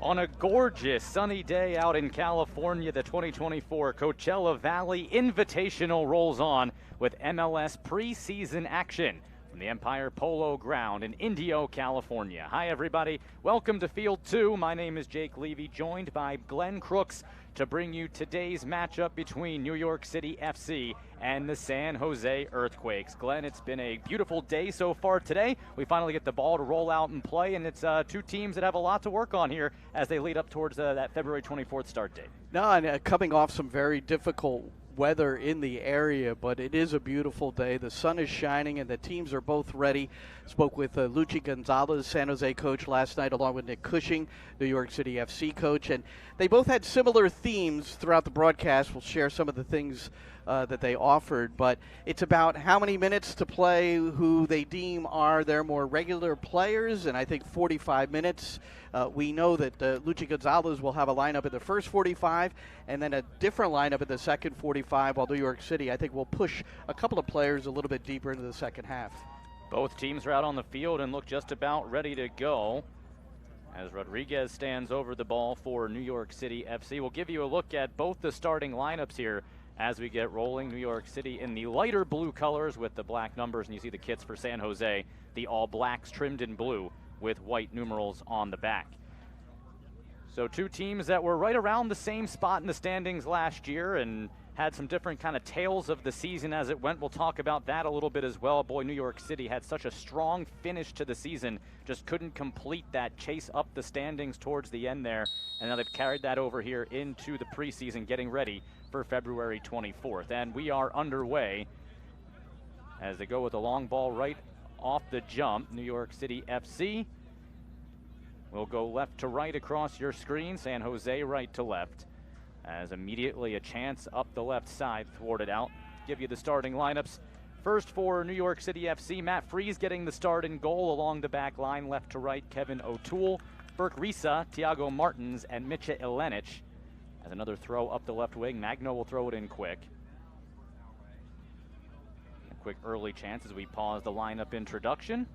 On a gorgeous sunny day out in California, the 2024 Coachella Valley Invitational rolls on with MLS preseason action from the Empire Polo Ground in Indio, California. Hi, everybody. Welcome to Field 2. My name is Jake Levy, joined by Glenn Crooks to bring you today's matchup between New York City FC and the San Jose Earthquakes. Glenn, it's been a beautiful day so far today. We finally get the ball to roll out and play, and it's two teams that have a lot to work on here as they lead up towards that February 24th start date. No, and coming off some very difficult weather in the area, but it is a beautiful day. The sun is shining, and the teams are both ready. Spoke with Luchi Gonzalez, San Jose coach, last night, along with Nick Cushing, New York City FC coach, and they both had similar themes throughout the broadcast. We'll share some of the things that they offered, but it's about how many minutes to play, who they deem are their more regular players, and I think 45 minutes. We know that Luchi Gonzalez will have a lineup in the first 45 and then a different lineup in the second 45, while New York City, I think, will push a couple of players a little bit deeper into the second half. Both teams are out on the field and look just about ready to go as Rodriguez stands over the ball for New York City FC. We'll give you a look at both the starting lineups here as we get rolling. New York City in the lighter blue colors with the black numbers, and you see the kits for San Jose, the all blacks trimmed in blue with white numerals on the back. So two teams that were right around the same spot in the standings last year and had some different kind of tales of the season as it went. We'll talk about that a little bit as well. Boy, New York City had such a strong finish to the season, just couldn't complete that chase up the standings towards the end there. And now they've carried that over here into the preseason, getting ready for February 24th. And we are underway as they go with a long ball right off the jump. New York City FC will go left to right across your screen. San Jose right to left. As immediately a chance up the left side, thwarted out. Give you the starting lineups. First for New York City FC, Matt Freese getting the start in goal along the back line, left to right, Kevin O'Toole, Burke Risa, Thiago Martins, and Mitja Ilenic. As another throw up the left wing, Magno will throw it in quick. A quick early chance as we pause the lineup introduction.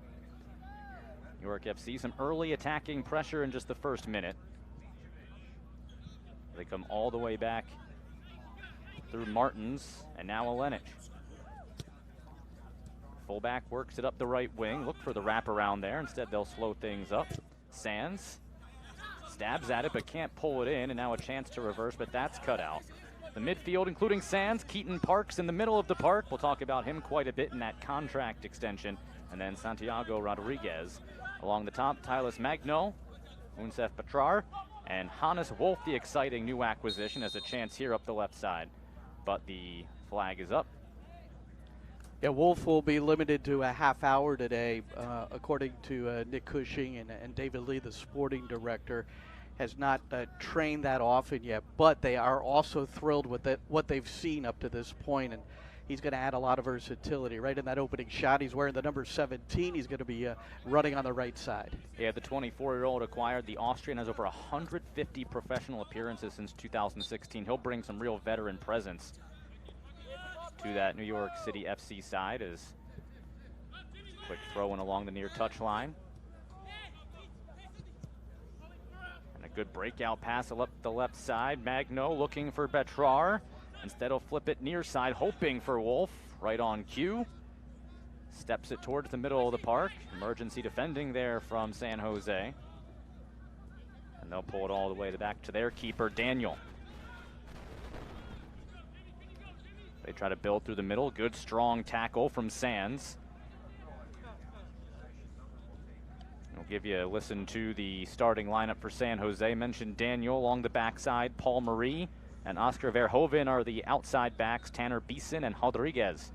New York FC, some early attacking pressure in just the first minute. They come all the way back through Martins, and now Ilenic. Fullback works it up the right wing. Look for the wraparound there. Instead, they'll slow things up. Sands stabs at it, but can't pull it in, and now a chance to reverse, but that's cut out. The midfield, including Sands, Keaton Parks in the middle of the park. We'll talk about him quite a bit in that contract extension. And then Santiago Rodriguez. Along the top, Tylis Magno, Unsef Patrar, and Hannes Wolf, the exciting new acquisition, has a chance here up the left side. But the flag is up. Yeah, Wolf will be limited to a half hour today, according to Nick Cushing and David Lee, the sporting director. Has not trained that often yet, but they are also thrilled with what they've seen up to this point, and he's going to add a lot of versatility. Right in that opening shot, he's wearing the number 17. He's going to be running on the right side. Yeah, the 24-year-old acquired. The Austrian has over 150 professional appearances since 2016. He'll bring some real veteran presence to that New York City FC side. As quick throw in along the near touchline. And a good breakout pass up the left side. Magno looking for Betrar. Instead, he'll flip it near side, hoping for Wolf. Right on cue. Steps it towards the middle of the park. Emergency defending there from San Jose. And they'll pull it all the way back to their keeper, Daniel. They try to build through the middle. Good, strong tackle from Sands. We'll give you a listen to the starting lineup for San Jose. Mentioned Daniel along the backside. Paul Marie and Oscar Verhoeven are the outside backs. Tanner Beeson and Rodriguez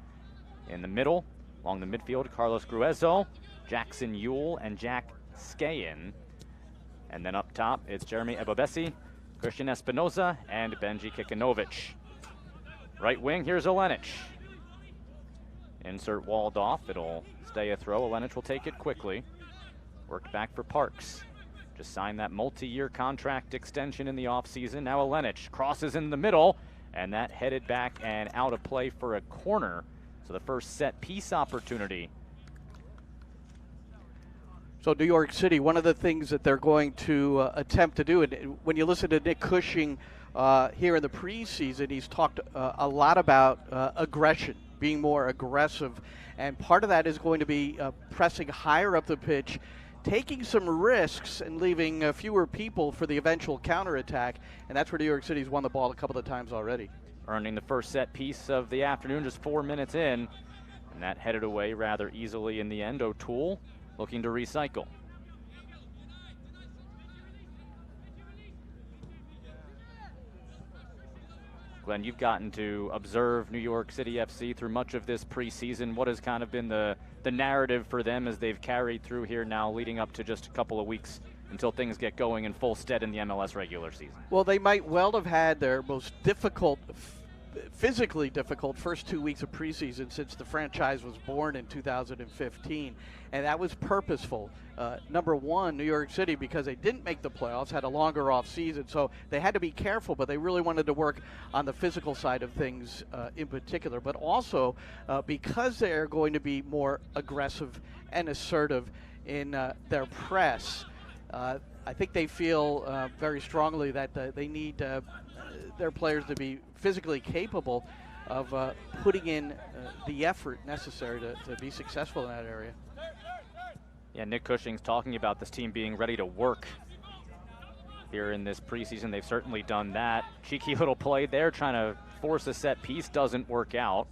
in the middle. Along the midfield, Carlos Gruezo, Jackson Yule, and Jack Skayen. And then up top, it's Jeremy Ebobesi, Christian Espinoza, and Benji Kikanovic. Right wing, here's Ilenic. Insert walled off. It'll stay a throw. Ilenic will take it quickly. Worked back for Parks. Just signed that multi-year contract extension in the offseason. Now Ilenic crosses in the middle, and that headed back and out of play for a corner. So the first set piece opportunity So New York City, one of the things that they're going to attempt to do, and when you listen to Nick Cushing here in the preseason, he's talked a lot about aggression, being more aggressive, and part of that is going to be pressing higher up the pitch, taking some risks and leaving fewer people for the eventual counterattack, and that's where New York City's won the ball a couple of times already. Earning the first set piece of the afternoon, just 4 minutes in, and that headed away rather easily in the end. O'Toole looking to recycle. Glenn, you've gotten to observe New York City FC through much of this preseason. What has kind of been the narrative for them as they've carried through here now, leading up to just a couple of weeks until things get going in full stead in the MLS regular season? Well, they might well have had their most difficult, physically difficult first 2 weeks of preseason since the franchise was born in 2015, and that was purposeful. Number one, New York City, because they didn't make the playoffs, had a longer off season, so they had to be careful, but they really wanted to work on the physical side of things in particular, but also because they're going to be more aggressive and assertive in their press. I think they feel very strongly that they need their players to be physically capable of putting in the effort necessary to be successful in that area. Yeah, Nick Cushing's talking about this team being ready to work here in this preseason. They've certainly done that. Cheeky little play there, trying to force a set piece, doesn't work out.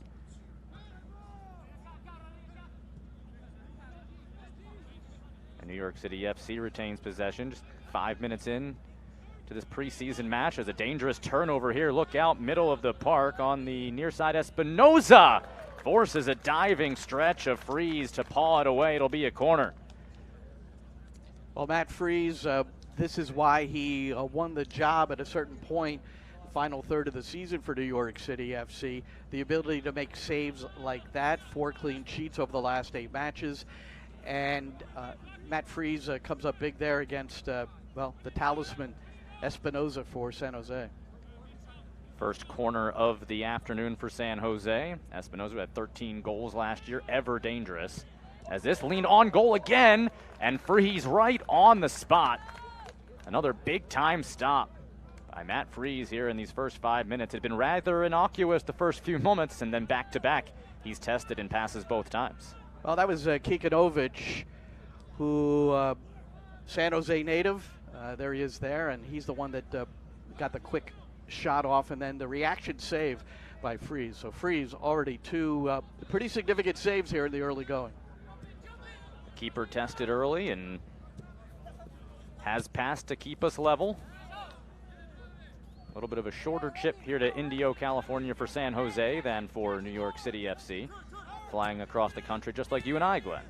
And New York City FC retains possession, just 5 minutes in to this preseason match. There's a dangerous turnover here. Look out, middle of the park on the near side. Espinoza forces a diving stretch of Freeze to paw it away. It'll be a corner. Well, Matt Freeze, this is why he won the job at a certain point, final third of the season for New York City FC. The ability to make saves like that, 4 clean sheets over the last 8 matches. And Matt Freeze comes up big there against, the talisman, Espinoza for San Jose. First corner of the afternoon for San Jose. Espinoza had 13 goals last year, ever dangerous. As this leaned on goal again, and Freeze right on the spot. Another big-time stop by Matt Freeze here in these first 5 minutes. It had been rather innocuous the first few moments, and then back-to-back, he's tested and passes both times. Well, that was Kikanovic, who San Jose native. There he is there, and he's the one that got the quick shot off, and then the reaction save by Freeze. So Freeze already 2 pretty significant saves here in the early going. The keeper tested early and has passed to keep us level. A little bit of a shorter chip here to Indio, California for San Jose than for New York City FC. Flying across the country just like you and I, Glenn.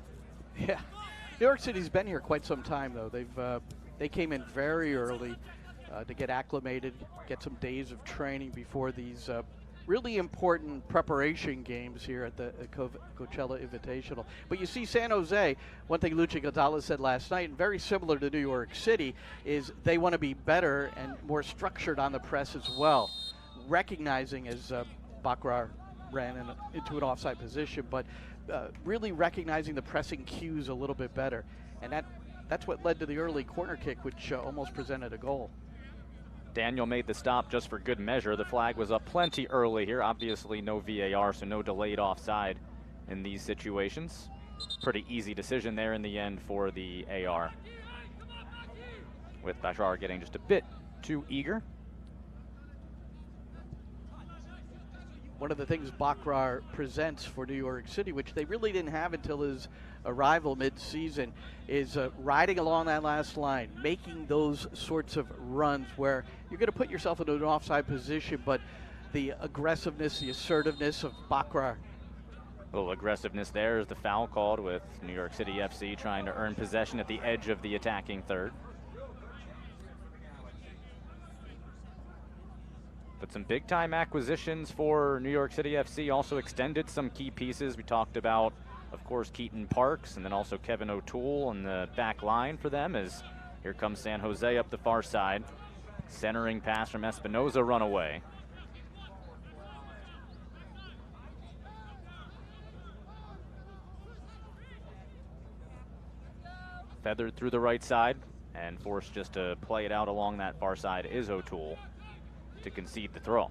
Yeah, New York City's been here quite some time, though. They came in very early to get acclimated, get some days of training before these really important preparation games here at the Coachella Invitational. But you see San Jose, one thing Luchi Gonzalez said last night, and very similar to New York City, is they want to be better and more structured on the press as well, recognizing as Bakrar ran into an offside position, but really recognizing the pressing cues a little bit better. And that's what led to the early corner kick, which almost presented a goal. Daniel made the stop just for good measure. The flag was up plenty early here. Obviously no VAR, so no delayed offside in these situations. Pretty easy decision there in the end for the AR. With Bashar getting just a bit too eager. One of the things Bakrar presents for New York City, which they really didn't have until his arrival mid-season, is riding along that last line, making those sorts of runs where you're going to put yourself into an offside position, but the aggressiveness, the assertiveness of Bakrar. A little aggressiveness there as the foul called with New York City FC trying to earn possession at the edge of the attacking third. But some big-time acquisitions for New York City FC, also extended some key pieces. We talked about, of course, Keaton Parks, and then also Kevin O'Toole on the back line for them, as here comes San Jose up the far side. Centering pass from Espinoza, run away. feathered through the right side, and forced just to play it out along that far side is O'Toole to concede the throw.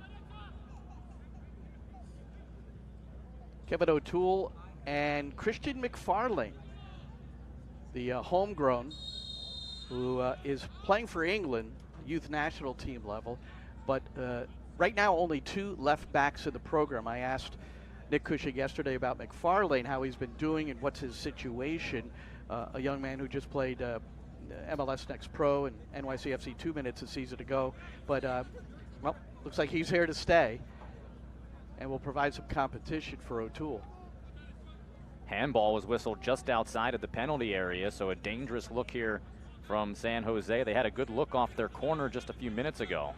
Kevin O'Toole and Christian McFarlane, the homegrown, who is playing for England, youth national team level, but right now only 2 left backs in the program. I asked Nick Cushing yesterday about McFarlane, how he's been doing and what's his situation. A young man who just played MLS Next Pro and NYCFC 2 minutes a season ago. But, well, looks like he's here to stay and will provide some competition for O'Toole. Handball was whistled just outside of the penalty area, so a dangerous look here from San Jose. They had a good look off their corner just a few minutes ago.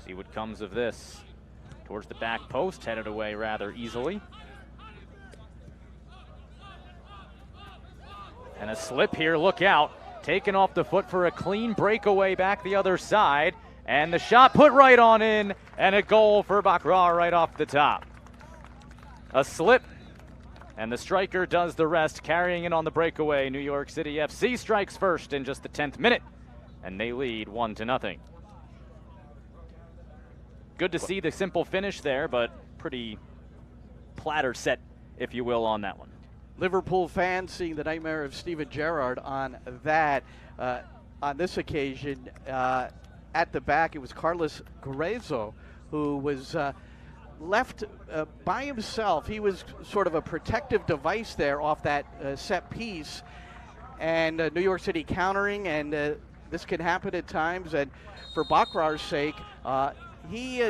See what comes of this. Towards the back post, headed away rather easily. And a slip here, look out. Taken off the foot for a clean breakaway back the other side. And the shot put right on in, and a goal for Bakrar right off the top. A slip, and the striker does the rest, carrying it on the breakaway. New York City FC strikes first in just the 10th minute, and they lead 1-0. Good to see the simple finish there, but pretty platter set, if you will, on that one. Liverpool fans seeing the nightmare of Steven Gerrard on that. On this occasion, at the back, it was Carlos Gruezo who was left by himself. He was sort of a protective device there off that set piece, and New York City countering, and this can happen at times. And for Bakrar's sake, he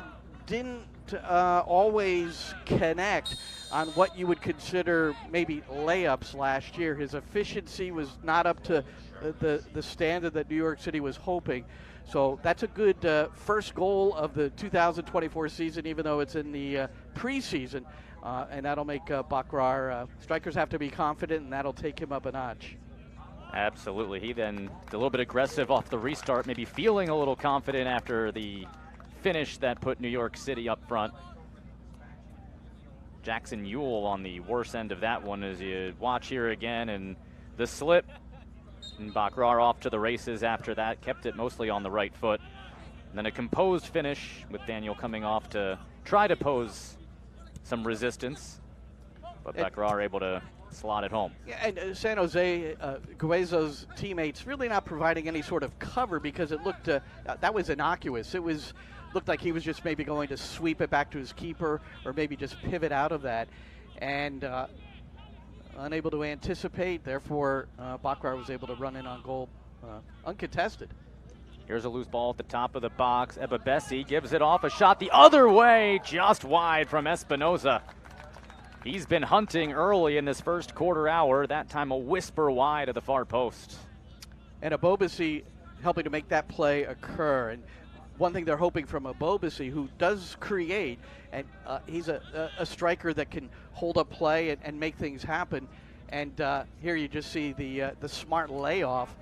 didn't always connect on what you would consider maybe layups last year. His efficiency was not up to the standard that New York City was hoping. So that's a good first goal of the 2024 season, even though it's in the preseason. And that'll make Bakrar, strikers have to be confident, and that'll take him up a notch. Absolutely. He then a little bit aggressive off the restart, maybe feeling a little confident after the finish that put New York City up front. Jackson Ewell on the worse end of that one as you watch here again, and the slip. And Bakrar off to the races after that, kept it mostly on the right foot. And then a composed finish with Daniel coming off to try to pose some resistance, but Bakrar able to slot it home. Yeah, and San Jose, Guezo's teammates really not providing any sort of cover, because it looked, that was innocuous. It looked like he was just maybe going to sweep it back to his keeper, or maybe just pivot out of that. And unable to anticipate, therefore Bakrar was able to run in on goal uncontested. Here's a loose ball at the top of the box. Ebabesi gives it off, a shot the other way, just wide from Espinoza. He's been hunting early in this first quarter hour, that time a whisper wide of the far post. And Ebabesi helping to make that play occur. And one thing they're hoping from Ebabesi, who does create, and he's a striker that can hold up play and make things happen. And here you just see the smart layoff.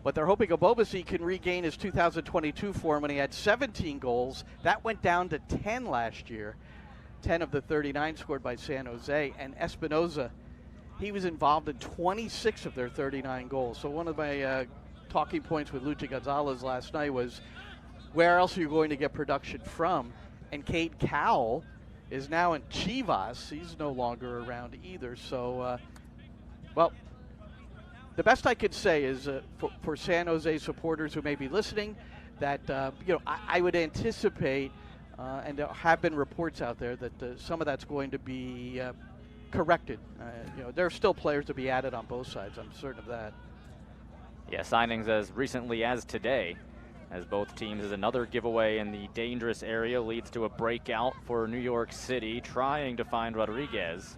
But they're hoping Ebabesi can regain his 2022 form when he had 17 goals. That went down to 10 last year. 10 of the 39 scored by San Jose. And Espinoza, he was involved in 26 of their 39 goals. So one of my talking points with Luchi Gonzalez last night was, where else are you going to get production from? And Cade Cowell is now in Chivas. He's no longer around either. So, well, the best I could say is for San Jose supporters who may be listening, that I would anticipate, and there have been reports out there that some of that's going to be corrected. There are still players to be added on both sides. I'm certain of that. Yeah, signings as recently as today, as both teams, as another giveaway in the dangerous area leads to a breakout for New York City, trying to find Rodriguez.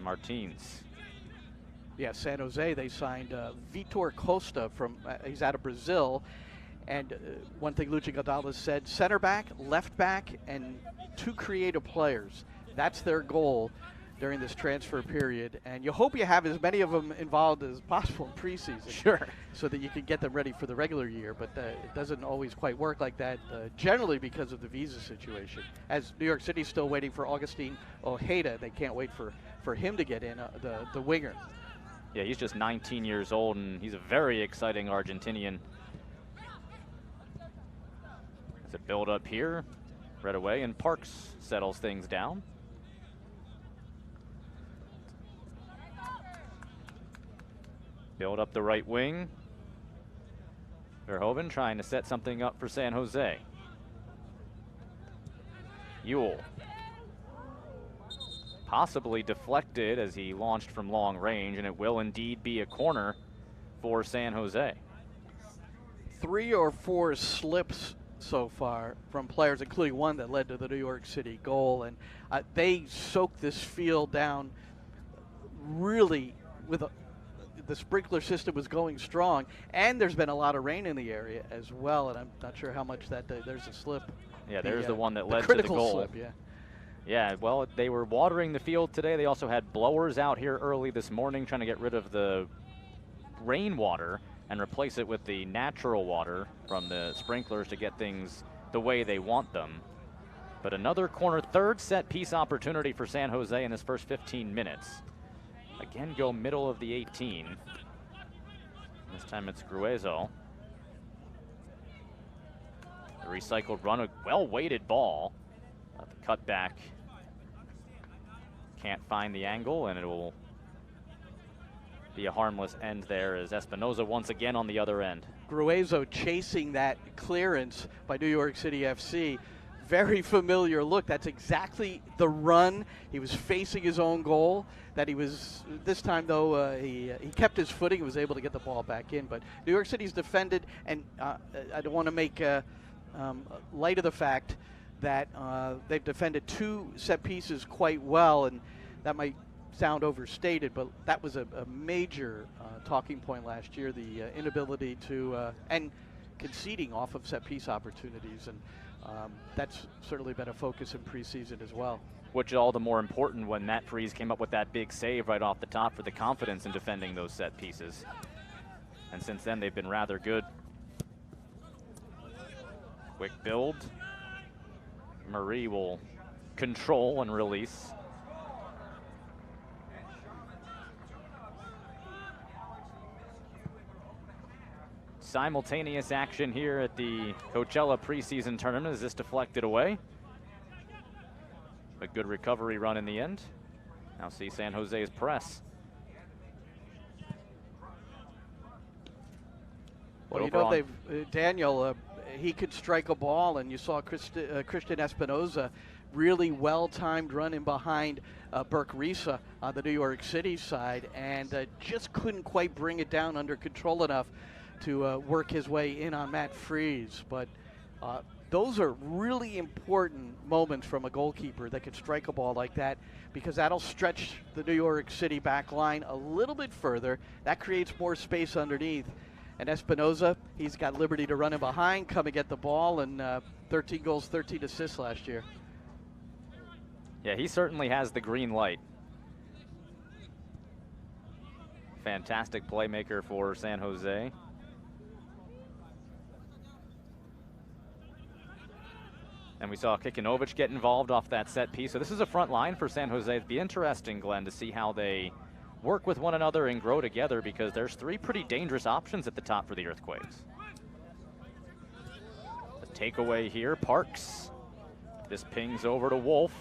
Martins. Yeah, San Jose, they signed Vitor Costa from, he's out of Brazil. And one thing Luchi Gonzalez said, center back, left back, and two creative players. That's their goal during this transfer period, and you hope you have as many of them involved as possible in preseason. Sure. So that you can get them ready for the regular year, but it doesn't always quite work like that, generally because of the visa situation. As New York City's still waiting for Augustine Ojeda, they can't wait for him to get in, the winger. Yeah, he's just 19 years old, and he's a very exciting Argentinian. As a build up here, right away, and Parks settles things down. Build up the right wing. Verhoeven trying to set something up for San Jose. Ewell. Possibly deflected as he launched from long range, and it will indeed be a corner for San Jose. 3 or 4 slips so far from players, including one that led to the New York City goal, and they soaked this field down really with the sprinkler system was going strong, and there's been a lot of rain in the area as well, and I'm not sure how much that there's a slip. Yeah, there's the one that led to the critical goal. Slip, yeah. Yeah, well, they were watering the field today. They also had blowers out here early this morning trying to get rid of the rainwater and replace it with the natural water from the sprinklers to get things the way they want them. But another corner, third set piece opportunity for San Jose in this first 15 minutes. Again, go middle of the 18. This time it's Gruezo. The recycled run, a well-weighted ball. The cutback can't find the angle, and it will be a harmless end there as Espinoza once again on the other end. Gruezo chasing that clearance by New York City FC. Very familiar look. That's exactly the run. He was facing his own goal. That he was, this time though, he kept his footing. He was able to get the ball back in. But New York City's defended, and I don't want to make light of the fact that they've defended 2 set pieces quite well, and that might sound overstated, but that was a major talking point last year, the inability to, and conceding off of set piece opportunities, and that's certainly been a focus in preseason as well. Which is all the more important when Matt Freese came up with that big save right off the top for the confidence in defending those set pieces. And since then, they've been rather good. Quick build. Marie will control and release. Simultaneous action here at the Coachella preseason tournament as this deflected away. A good recovery run in the end. Now see San Jose's press. Well, you know, Daniel, he could strike a ball, and you saw Christian Espinoza really well-timed run in behind Burke Risa on the New York City side, and just couldn't quite bring it down under control enough to work his way in on Matt Freese. But those are really important moments from a goalkeeper that can strike a ball like that, because that'll stretch the New York City back line a little bit further. That creates more space underneath. And Espinoza, he's got liberty to run in behind, come and get the ball, and 13 goals, 13 assists last year. Yeah, he certainly has the green light. Fantastic playmaker for San Jose. And we saw Kikinovic get involved off that set piece. So this is a front line for San Jose. It'd be interesting, Glenn, to see how they work with one another and grow together, because there's 3 pretty dangerous options at the top for the Earthquakes. The takeaway here, Parks. This pings over to Wolf.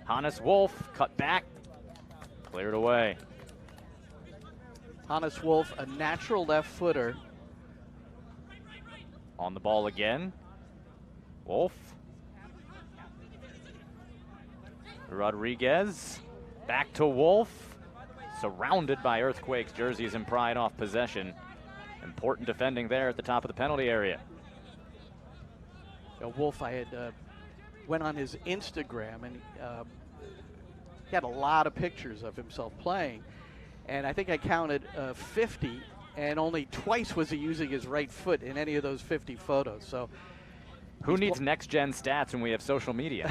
Hannes Wolf, cut back, cleared away. Hannes Wolf, a natural left footer. On the ball again. Wolf. Rodriguez, back to Wolf. Surrounded by Earthquakes jerseys and pride off possession. Important defending there at the top of the penalty area. Wolf, I had went on his Instagram, and he had a lot of pictures of himself playing, and I think I counted 50, and only twice was he using his right foot in any of those 50 photos. So who needs next-gen stats when we have social media?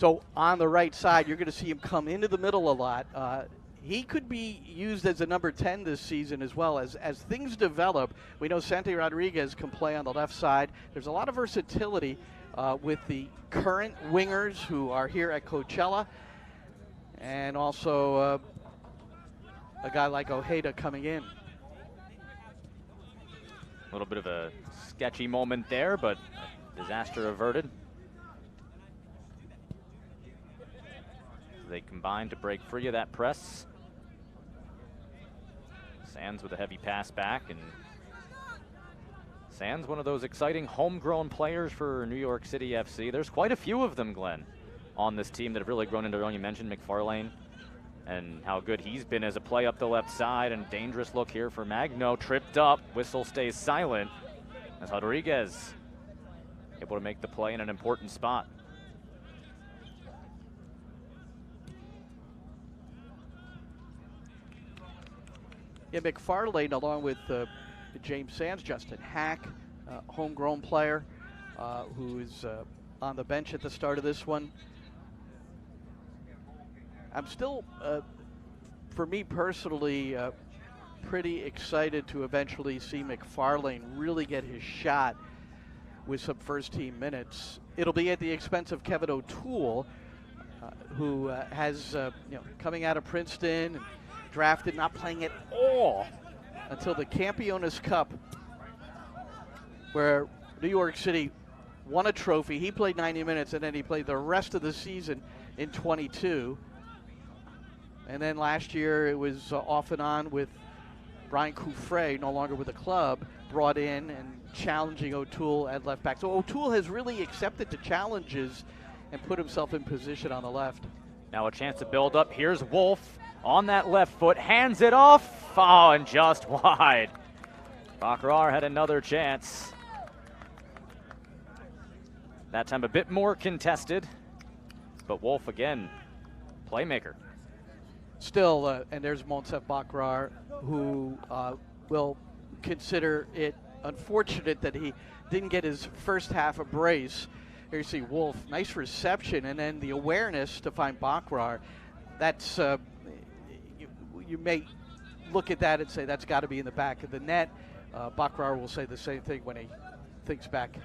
So on the right side, you're going to see him come into the middle a lot. He could be used as a number 10 this season as well. As things develop, we know Santi Rodriguez can play on the left side. There's a lot of versatility with the current wingers who are here at Coachella, and also a guy like Ojeda coming in. A little bit of a sketchy moment there, but disaster averted. They combine to break free of that press. Sands with a heavy pass back, and Sands, one of those exciting homegrown players for New York City FC. There's quite a few of them, Glenn, on this team that have really grown into their own. You mentioned McFarlane and how good he's been as a play up the left side, and dangerous look here for Magno. Tripped up, whistle stays silent as Rodriguez able to make the play in an important spot. Yeah, McFarlane, along with James Sands, Justin Hack, homegrown player who is on the bench at the start of this one. I'm still, for me personally, pretty excited to eventually see McFarlane really get his shot with some first-team minutes. It'll be at the expense of Kevin O'Toole, who has, coming out of Princeton, and drafted, not playing at all until the Campeones Cup, where New York City won a trophy. He played 90 minutes, and then he played the rest of the season in 22. And then last year it was off and on with Brian Coufret, no longer with the club, brought in and challenging O'Toole at left back. So O'Toole has really accepted the challenges and put himself in position on the left. Now a chance to build up. Here's Wolf on that left foot, hands it off. Oh, and just wide. Bakrar had another chance. That time a bit more contested, but Wolf again, playmaker. Still, and there's Monsef Bakrar, who will consider it unfortunate that he didn't get his first half a brace. Here you see Wolf, nice reception, and then the awareness to find Bakrar. That's, you may look at that and say that's got to be in the back of the net. Bakrar will say the same thing when he thinks back.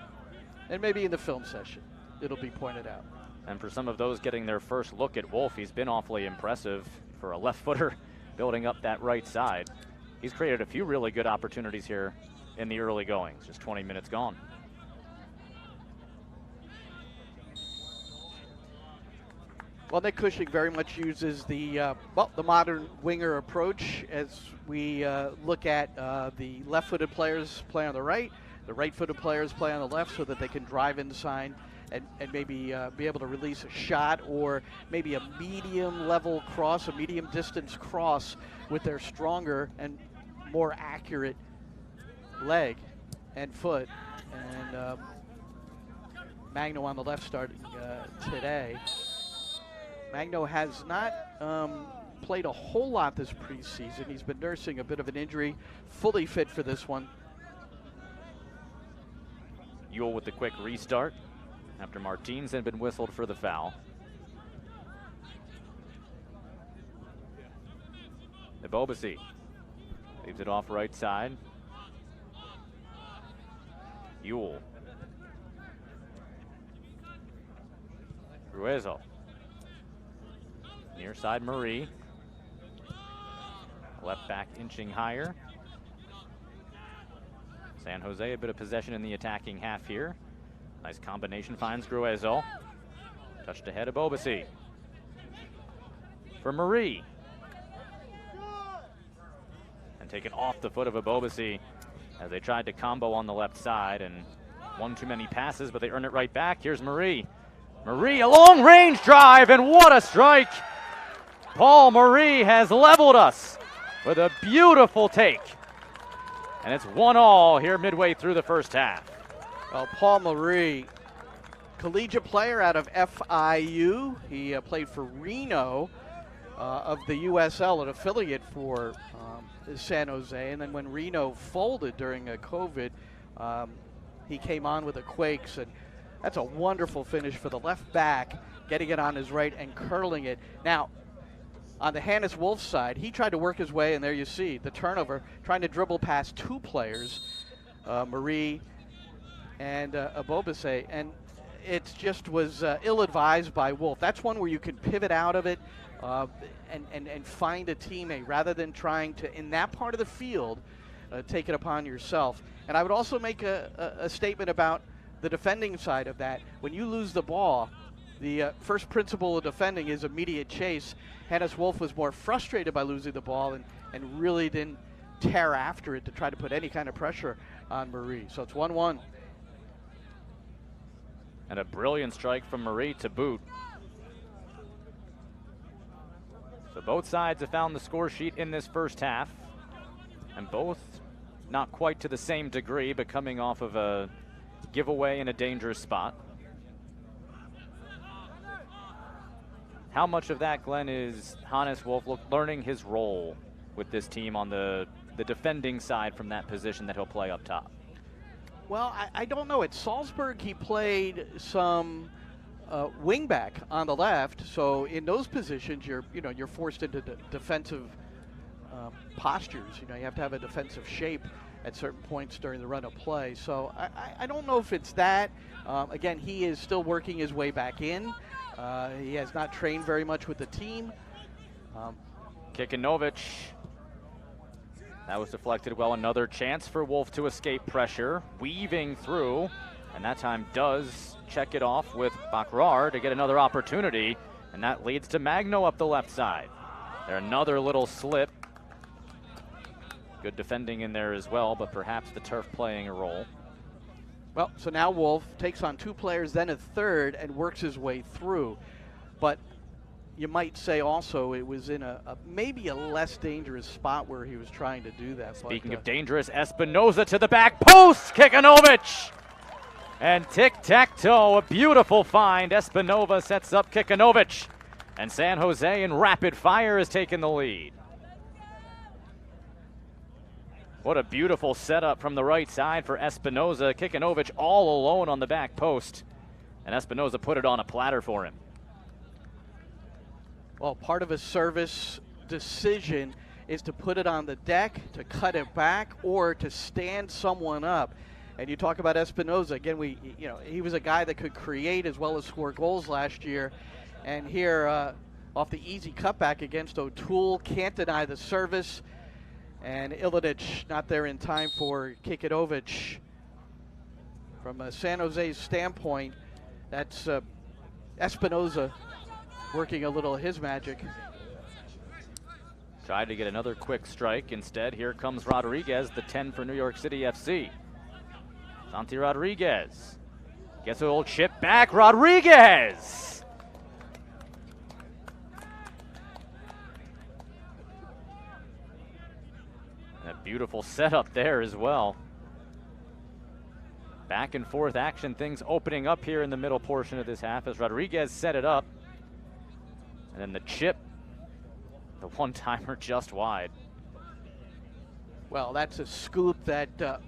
And maybe in the film session, it'll be pointed out. And for some of those getting their first look at Wolf, he's been awfully impressive for a left footer building up that right side. He's created a few really good opportunities here in the early goings, just 20 minutes gone. Well, Nick Cushing very much uses the modern winger approach as we look at the left-footed players play on the right-footed players play on the left, so that they can drive inside and maybe be able to release a shot, or maybe a medium-level cross, a medium-distance cross with their stronger and more accurate leg and foot. And Magno on the left starting today. Magno has not played a whole lot this preseason. He's been nursing a bit of an injury, fully fit for this one. Ewell with the quick restart after Martins had been whistled for the foul. Ebobisi leaves it off right side. Ewell. Gruezo. Near side Marie. Left back inching higher. San Jose a bit of possession in the attacking half here. Nice combination, finds Gruezo. Touched ahead of Ebobisi. For Marie. And taken off the foot of Ebobisi as they tried to combo on the left side, and one too many passes, but they earn it right back. Here's Marie. Marie, a long range drive, and what a strike! Paul Marie has leveled us with a beautiful take. And it's 1-1 here midway through the first half. Well, Paul Marie, collegiate player out of FIU. He played for Reno of the USL, an affiliate for San Jose. And then when Reno folded during COVID, he came on with the Quakes. And that's a wonderful finish for the left back getting it on his right and curling it. Now, on the Hannes Wolf side, he tried to work his way, and there you see the turnover, trying to dribble past two players, Marie and Abobase, and it just was ill-advised by Wolf. That's one where you can pivot out of it and find a teammate rather than trying to, in that part of the field, take it upon yourself. And I would also make a statement about the defending side of that. When you lose the ball, the first principle of defending is immediate chase. Hannes Wolf was more frustrated by losing the ball and really didn't tear after it to try to put any kind of pressure on Marie. So it's 1-1. And a brilliant strike from Marie to boot. So both sides have found the score sheet in this first half, and both not quite to the same degree, but coming off of a giveaway in a dangerous spot. How much of that, Glenn, is Hannes Wolf learning his role with this team on the defending side from that position that he'll play up top? Well, I don't know. At Salzburg, he played some wingback on the left. So in those positions, you're forced into defensive postures. You have to have a defensive shape at certain points during the run of play. So I don't know if it's that. Again, he is still working his way back in. He has not trained very much with the team. Kikanovic. That was deflected well. Another chance for Wolf to escape pressure. Weaving through, and that time does check it off with Bakrar to get another opportunity, and that leads to Magno up the left side. There another little slip. Good defending in there as well, but perhaps the turf playing a role. Well, so now Wolf takes on two players, then a third, and works his way through. But you might say also it was in maybe a less dangerous spot where he was trying to do that. Speaking of dangerous, Espinoza to the back post, Kikanovic! And tic-tac-toe, a beautiful find. Espinoza sets up Kikanovic. And San Jose in rapid fire has taken the lead. What a beautiful setup from the right side for Espinoza. Kikanovic all alone on the back post. And Espinoza put it on a platter for him. Well, part of a service decision is to put it on the deck, to cut it back, or to stand someone up. And you talk about Espinoza again. He was a guy that could create as well as score goals last year. And here, off the easy cutback against O'Toole, can't deny the service. And Ilinic not there in time for Kikanovic. From a San Jose's standpoint, that's Espinoza working a little his magic. Tried to get another quick strike. Instead, here comes Rodriguez, the 10 for New York City FC. Santi Rodriguez gets a little chip back. Rodriguez! And a beautiful setup there as well. Back and forth action, things opening up here in the middle portion of this half as Rodriguez set it up. And then the chip, the one-timer just wide. Well, that's a scoop that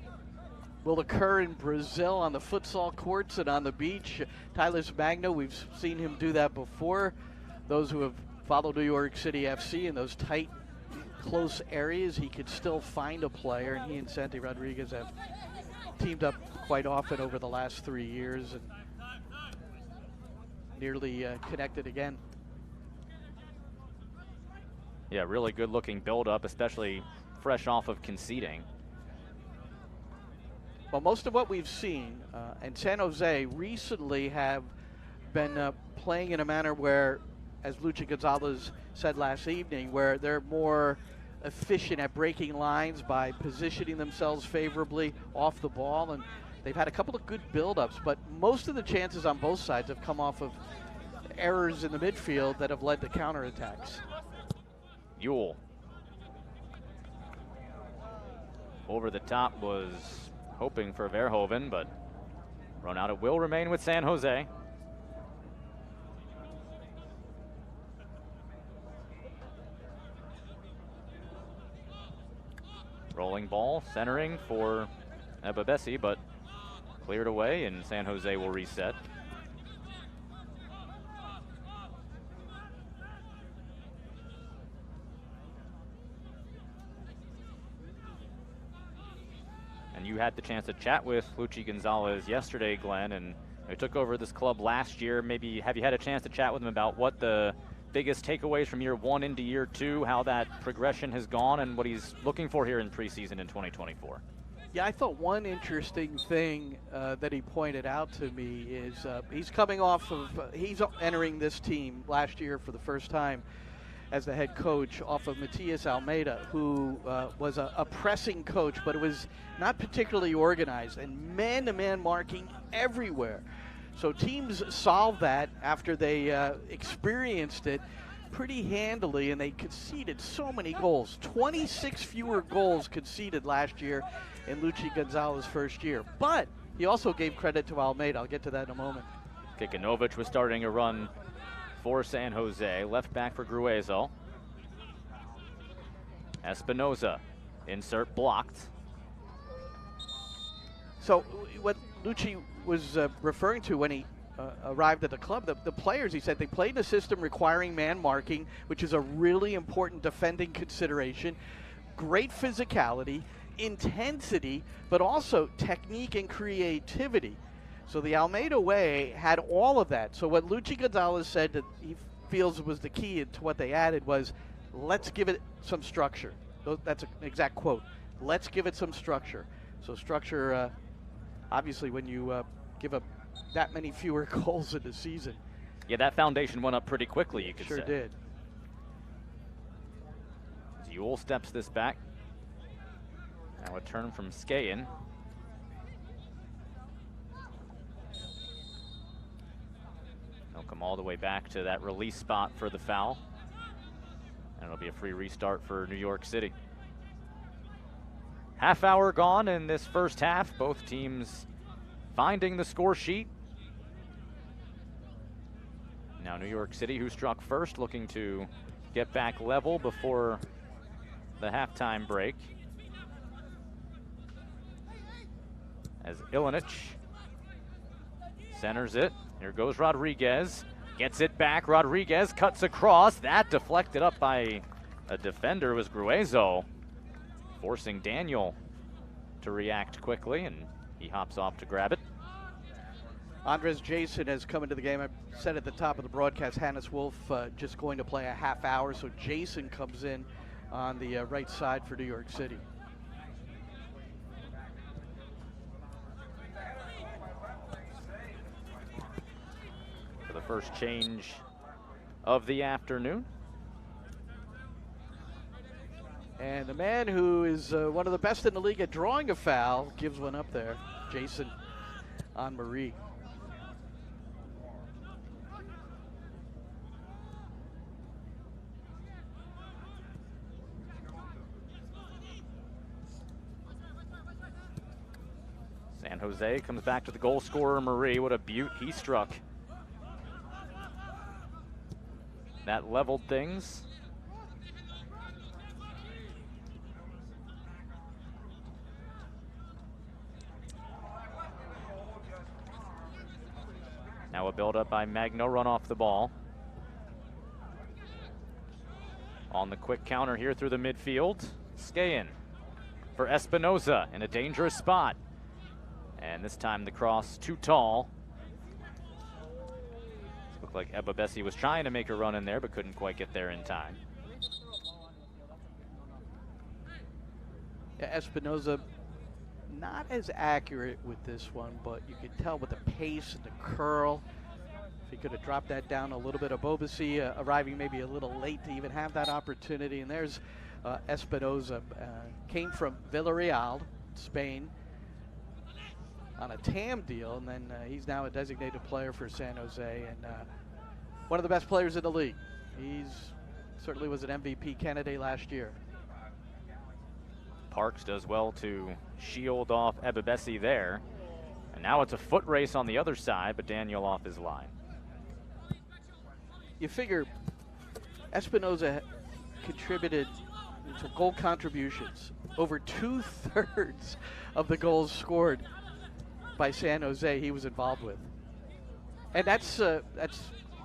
will occur in Brazil on the futsal courts and on the beach. Tyler's Magno, we've seen him do that before. Those who have followed New York City FC in those tight, close areas, he could still find a player, and he and Santi Rodriguez have teamed up quite often over the last 3 years and nearly connected again. Yeah, really good looking build-up, especially fresh off of conceding. Well, most of what we've seen, and San Jose recently have been playing in a manner where, as Luchi Gonzalez said last evening, where they're more efficient at breaking lines by positioning themselves favorably off the ball, and they've had a couple of good build-ups, but most of the chances on both sides have come off of errors in the midfield that have led to counterattacks. Yule. Over the top was hoping for Verhoeven, but run out. It will remain with San Jose. Rolling ball, centering for Ebabesi, but cleared away, and San Jose will reset. you had the chance to chat with Luchi Gonzalez yesterday, Glenn, and he took over this club last year. Maybe have you had a chance to chat with him about what the biggest takeaways from year 1 into year 2, how that progression has gone, and what he's looking for here in preseason in 2024? Yeah, I thought one interesting thing that he pointed out to me is he's coming off of, he's entering this team last year for the first time as the head coach off of Matias Almeida, who was a pressing coach, but it was not particularly organized, and man-to-man marking everywhere. So teams solved that after they experienced it pretty handily, and they conceded so many goals. 26 fewer goals conceded last year in Luchi Gonzalez's first year. But he also gave credit to Almeida. I'll get to that in a moment. Kikanovic was starting a run for San Jose. Left back for Gruezo. Espinoza, insert blocked. So what Luchi was referring to when he arrived at the club, the players, he said, they played in a system requiring man marking, which is a really important defending consideration. Great physicality, intensity, but also technique and creativity. So the Almeida way had all of that. So what Luchi Gonzalez said that he feels was the key to what they added was, let's give it some structure. That's an exact quote. Let's give it some structure. So structure, obviously when you give up that many fewer goals in the season. Yeah, that foundation went up pretty quickly, you could say. Sure did. Ewell steps this back. Now a turn from Skayen. He'll come all the way back to that release spot for the foul. And it'll be a free restart for New York City. Half hour gone in this first half. Both teams finding the score sheet. Now New York City, who struck first, looking to get back level before the halftime break. As Ilinic centers it. Here goes Rodriguez. Gets it back. Rodriguez cuts across. That deflected up by a defender was Gruezo, forcing Daniel to react quickly, and he hops off to grab it. Andres Jason has come into the game. I said at the top of the broadcast, Hannes Wolf just going to play a half hour, so Jason comes in on the right side for New York City. For the first change of the afternoon. And the man who is one of the best in the league at drawing a foul gives one up there, Jason on Marie. San Jose comes back to the goal scorer, Marie. What a beaut he struck. That leveled things. Now a build-up by Magno, run off the ball. On the quick counter here through the midfield. Skayen for Espinoza in a dangerous spot. And this time the cross too tall. Looked like Ebabesi was trying to make a run in there, but couldn't quite get there in time. Yeah, Espinoza not as accurate with this one, but you could tell with the pace and the curl. If he could have dropped that down a little bit. Ebabesi arriving maybe a little late to even have that opportunity. And there's Espinoza. Came from Villarreal, Spain, on a TAM deal, and then he's now a designated player for San Jose, and one of the best players in the league. He's certainly was an MVP candidate last year. Parks does well to shield off Ebabesi there. And now it's a foot race on the other side, but Daniel off his line. You figure Espinoza contributed to goal contributions. Over 2/3 of the goals scored by San Jose he was involved with. And that's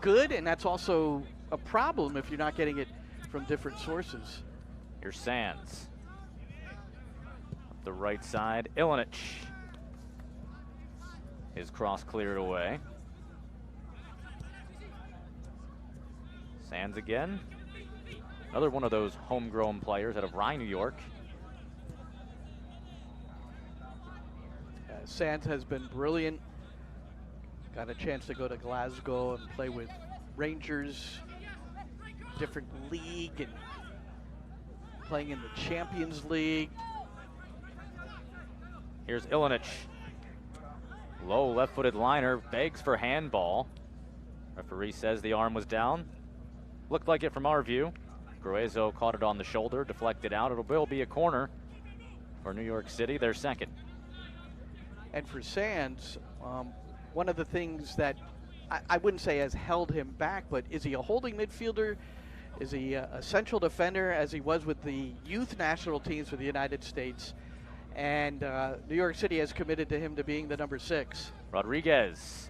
good, and that's also a problem if you're not getting it from different sources. Here's Sands. Up the right side, Ilinic. His cross cleared away. Sands again. Another one of those homegrown players out of Rye, New York. Sands has been brilliant. Got a chance to go to Glasgow and play with Rangers, different league, and playing in the Champions League. Here's Ilinic. Low left-footed liner, begs for handball. Referee says the arm was down. Looked like it from our view. Gruezo caught it on the shoulder, deflected out. It will be a corner for New York City, their second. And for Sands, one of the things that I wouldn't say has held him back, but is he a holding midfielder? Is he a central defender, as he was with the youth national teams for the United States? And New York City has committed to him to being the number 6. Rodriguez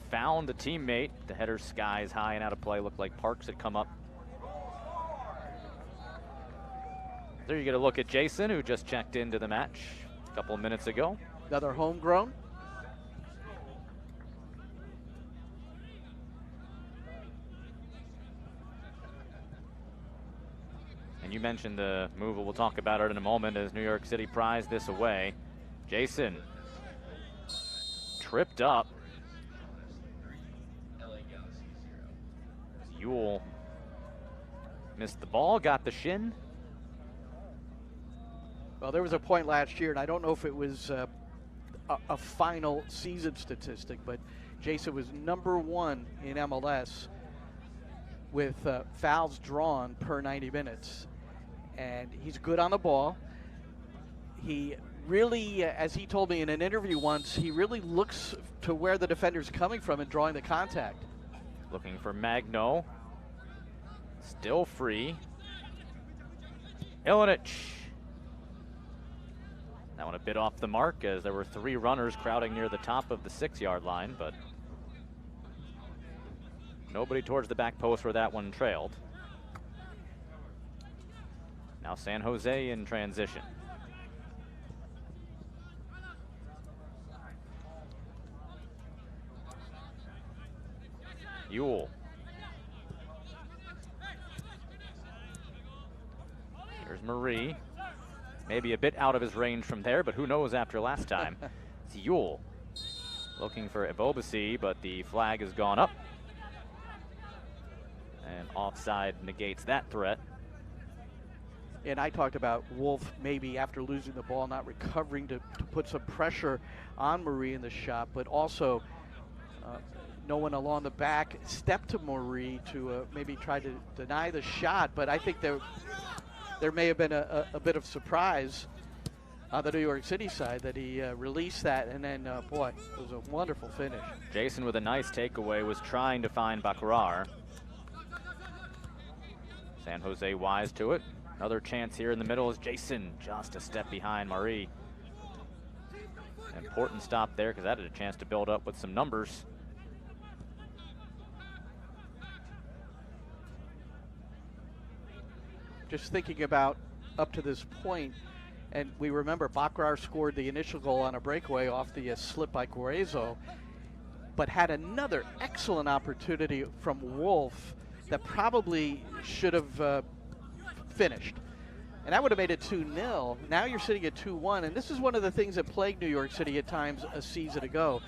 found a teammate. The header skies high and out of play. Looked like Parks had come up. There you get a look at Jason, who just checked into the match a couple of minutes ago. Another homegrown. And you mentioned the move, we'll talk about it in a moment, as New York City prized this away. Jason tripped up. Ewell missed the ball, got the shin. Well, there was a point last year, and I don't know if it was a final season statistic, but Jason was number 1 in MLS with fouls drawn per 90 minutes. And he's good on the ball. He really, as he told me in an interview once, he really looks to where the defender's coming from and drawing the contact. Looking for Magno. Still free. Ilinic. That one a bit off the mark, as there were 3 runners crowding near the top of the 6-yard line, but nobody towards the back post where that one trailed. Now San Jose in transition. Ewell. Here's Marie. Maybe a bit out of his range from there, but who knows after last time. It's Ewell looking for Ebobisi, but the flag has gone up. And offside negates that threat. And I talked about Wolf maybe after losing the ball not recovering to put some pressure on Marie in the shot, but also no one along the back stepped to Marie to maybe try to deny the shot. But I think there may have been a bit of surprise on the New York City side that he released that, and then, boy, it was a wonderful finish. Jason with a nice takeaway was trying to find Baccarar. San Jose wise to it. Another chance here in the middle is Jason, just a step behind Marie. An important stop there, because that had a chance to build up with some numbers. Just thinking about up to this point, and we remember Baccarar scored the initial goal on a breakaway off the slip by Gruezo, but had another excellent opportunity from Wolf that probably should have finished. And that would have made it 2-0. Now you're sitting at 2-1, and this is one of the things that plagued New York City at times a season ago.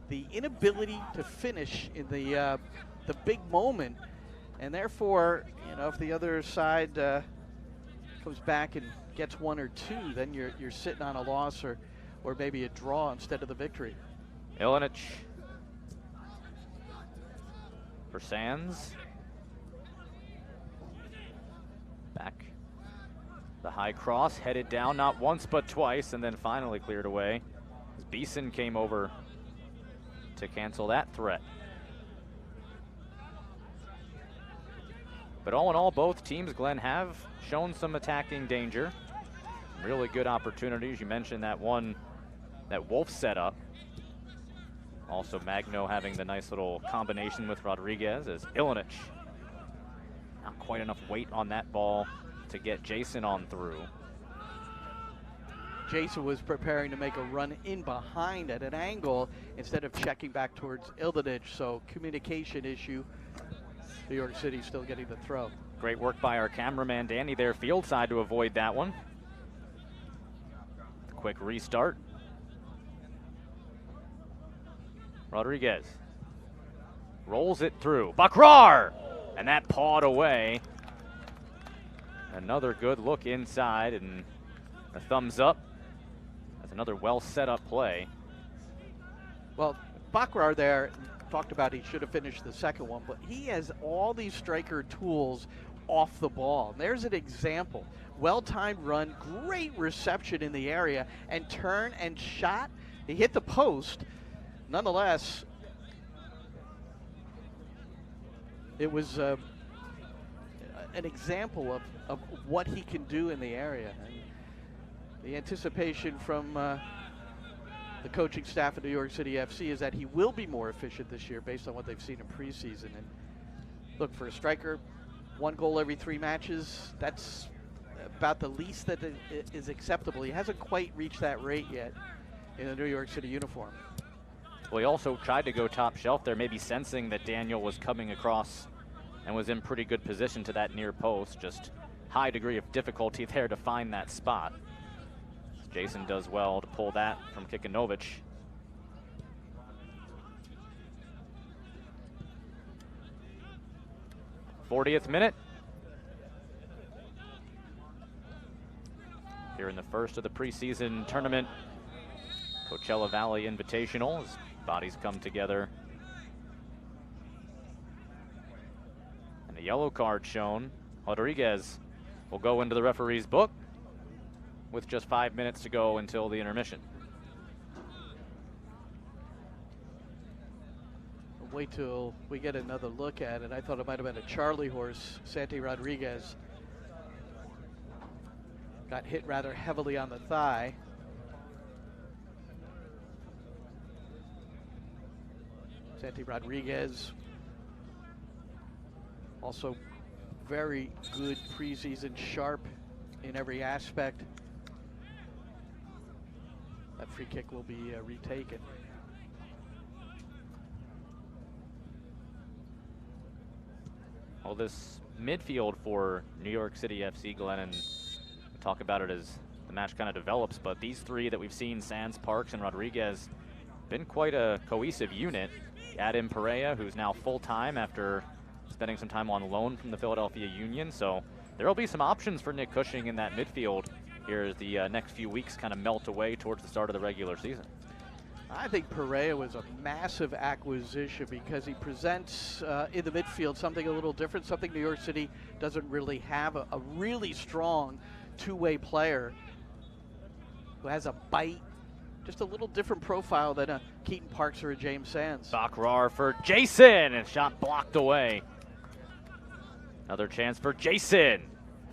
The inability to finish in the big moment. And therefore, you know, if the other side comes back and gets 1 or 2, then you're sitting on a loss or maybe a draw instead of the victory. Ilinic for Sands. Back the high cross, headed down not once but twice, and then finally cleared away. Beeson came over to cancel that threat. But all in all, both teams, Glenn, have shown some attacking danger. Really good opportunities. You mentioned that one that Wolf set up. Also Magno having the nice little combination with Rodriguez as Ilinic. Not quite enough weight on that ball to get Jason on through. Jason was preparing to make a run in behind at an angle instead of checking back towards Ildenich. So communication issue. New York City still getting the throw. Great work by our cameraman Danny there field side to avoid that one. Quick restart. Rodriguez rolls it through. Bakrar! And that pawed away. Another good look inside and a thumbs up. That's another well set up play. Well, Bakrar there talked about he should have finished the second one, but he has all these striker tools off the ball. There's an example. Well-timed run, great reception in the area, and turn and shot. He hit the post. Nonetheless, it was an example of what he can do in the area. And the anticipation from the coaching staff at New York City FC is that he will be more efficient this year based on what they've seen in preseason. And look, for a striker, 1 goal every 3 matches, that's about the least that is acceptable. He hasn't quite reached that rate yet in a New York City uniform. Well, he also tried to go top shelf there, maybe sensing that Daniel was coming across and was in pretty good position to that near post. Just high degree of difficulty there to find that spot. Jason does well to pull that from Kikanovic. '40th minute. Here in the first of the preseason tournament, Coachella Valley Invitational, as bodies come together. And a yellow card shown. Rodriguez will go into the referee's book with just 5 minutes to go until the intermission. Wait till we get another look at it. I thought it might have been a Charlie horse. Santi Rodriguez got hit rather heavily on the thigh. Santi Rodriguez, also very good preseason, sharp in every aspect. That free kick will be retaken. Well, this midfield for New York City FC, Glenn, and we'll talk about it as the match kind of develops, but these three that we've seen, Sands, Parks, and Rodriguez, been quite a cohesive unit. Add in Perea, who's now full-time after spending some time on loan from the Philadelphia Union, so there will be some options for Nick Cushing in that midfield here as the next few weeks kind of melt away towards the start of the regular season. I think Perea was a massive acquisition because he presents in the midfield something a little different, something New York City doesn't really have, a really strong two-way player who has a bite, just a little different profile than a Keaton Parks or a James Sands. Bakrar for Jason, and shot blocked away. Another chance for Jason.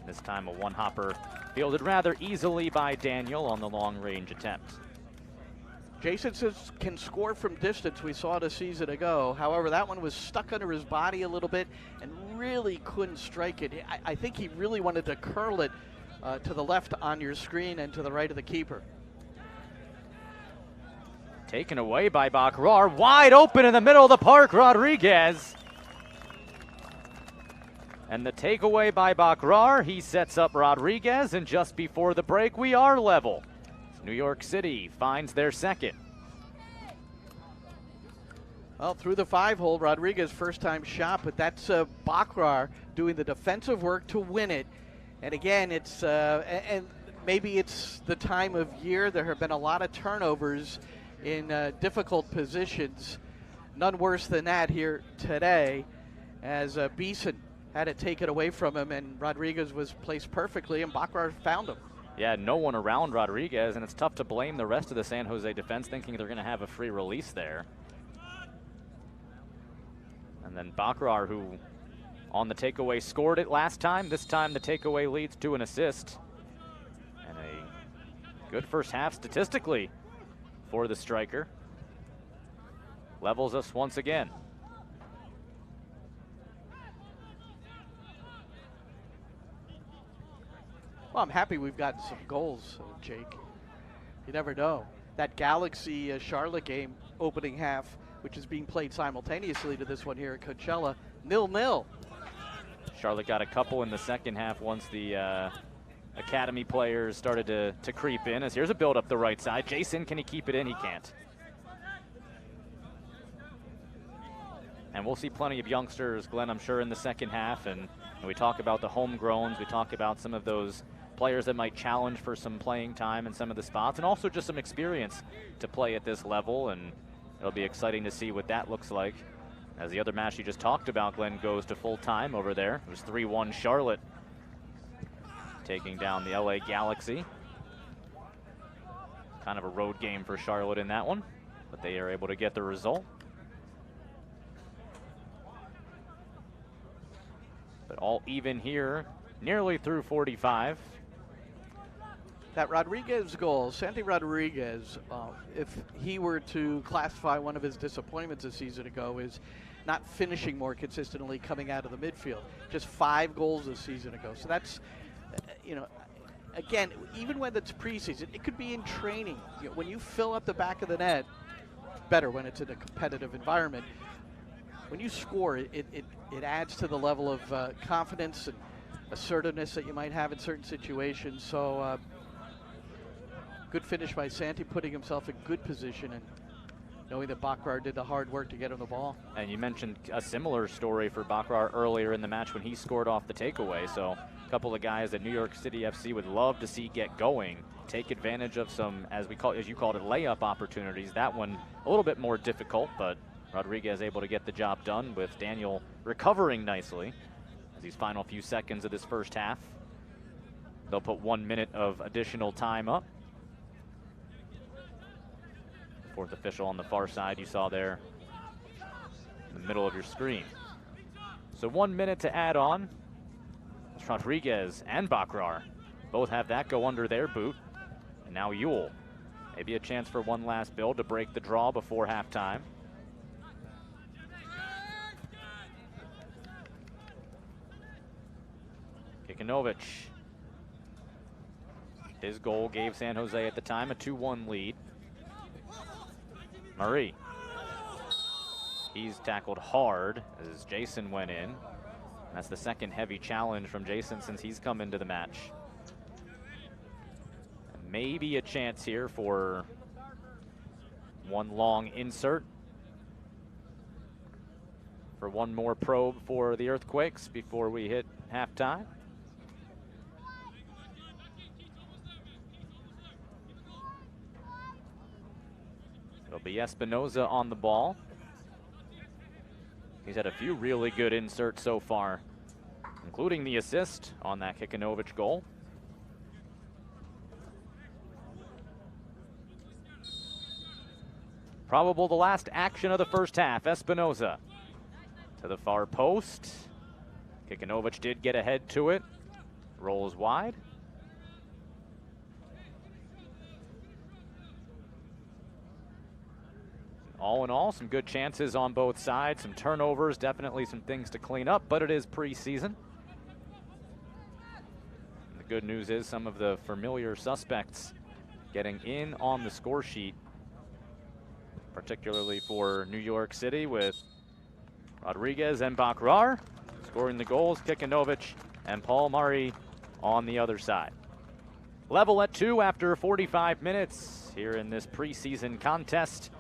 This time a one-hopper fielded rather easily by Daniel on the long-range attempt. Jason can score from distance. We saw it a season ago. However, that one was stuck under his body a little bit and really couldn't strike it. I think he really wanted to curl it to the left on your screen and to the right of the keeper. Taken away by Bakrar. Wide open in the middle of the park, Rodriguez. And the takeaway by Bakrar, he sets up Rodriguez, and just before the break, we are level. New York City finds their second. Well, through the 5-hole, Rodriguez first-time shot, but that's Bakrar doing the defensive work to win it. And again, it's and maybe it's the time of year. There have been a lot of turnovers in difficult positions. None worse than that here today, as Beeson had it taken away from him, and Rodriguez was placed perfectly, and Bakrar found him. Yeah, no one around Rodriguez, and it's tough to blame the rest of the San Jose defense thinking they're going to have a free release there. And then Bakrar, who on the takeaway scored it last time. This time the takeaway leads to an assist. And a good first half statistically for the striker. Levels us once again. Well, I'm happy we've gotten some goals, Jake. You never know. That Galaxy Charlotte game opening half, which is being played simultaneously to this one here at Coachella, 0-0. Charlotte got a couple in the second half once the academy players started to creep in. As here's a build up the right side. Jason, can he keep it in? He can't. And we'll see plenty of youngsters, Glenn, I'm sure, in the second half. And we talk about the homegrowns. We talk about some of those players that might challenge for some playing time in some of the spots, and also just some experience to play at this level. And it'll be exciting to see what that looks like. As the other match you just talked about, Glenn, goes to full time over there. It was 3-1 Charlotte taking down the LA Galaxy. Kind of a road game for Charlotte in that one, but they are able to get the result. But all even here, nearly through 45. That Rodriguez goal, Santi Rodriguez, if he were to classify one of his disappointments a season ago, is not finishing more consistently coming out of the midfield. Just 5 goals a season ago. So that's, again, even when it's preseason, it could be in training. When you fill up the back of the net, better when it's in a competitive environment. When you score, it adds to the level of confidence and assertiveness that you might have in certain situations. So good finish by Santi, putting himself in good position and knowing that Bakrar did the hard work to get him the ball. And you mentioned a similar story for Bakrar earlier in the match when he scored off the takeaway. So a couple of guys that New York City FC would love to see get going, take advantage of some, as you called it, layup opportunities. That one a little bit more difficult, but Rodriguez able to get the job done, with Daniel recovering nicely as these final few seconds of this first half. They'll put 1 minute of additional time up. Fourth official on the far side you saw there in the middle of your screen. So 1 minute to add on. Rodriguez and Bakrar both have that go under their boot. And now Yule. Maybe a chance for one last build to break the draw before halftime. Kikanovic. His goal gave San Jose at the time a 2-1 lead. Murray. He's tackled hard as Jason went in. That's the second heavy challenge from Jason since he's come into the match. Maybe a chance here for one long insert. For one more probe for the Earthquakes before we hit halftime. It'll be Espinoza on the ball. He's had a few really good inserts so far, including the assist on that Kikanovic goal. Probable the last action of the first half. Espinoza to the far post. Kikanovic did get ahead to it. Rolls wide. All in all, some good chances on both sides, some turnovers, definitely some things to clean up, but it is preseason. The good news is some of the familiar suspects getting in on the score sheet, particularly for New York City, with Rodriguez and Bakrar scoring the goals, Kikanovic and Paul Murray on the other side. Level at 2 after 45 minutes here in this preseason contest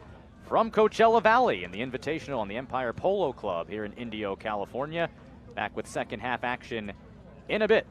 from Coachella Valley in the Invitational on the Empire Polo Club here in Indio, California. Back with second half action in a bit.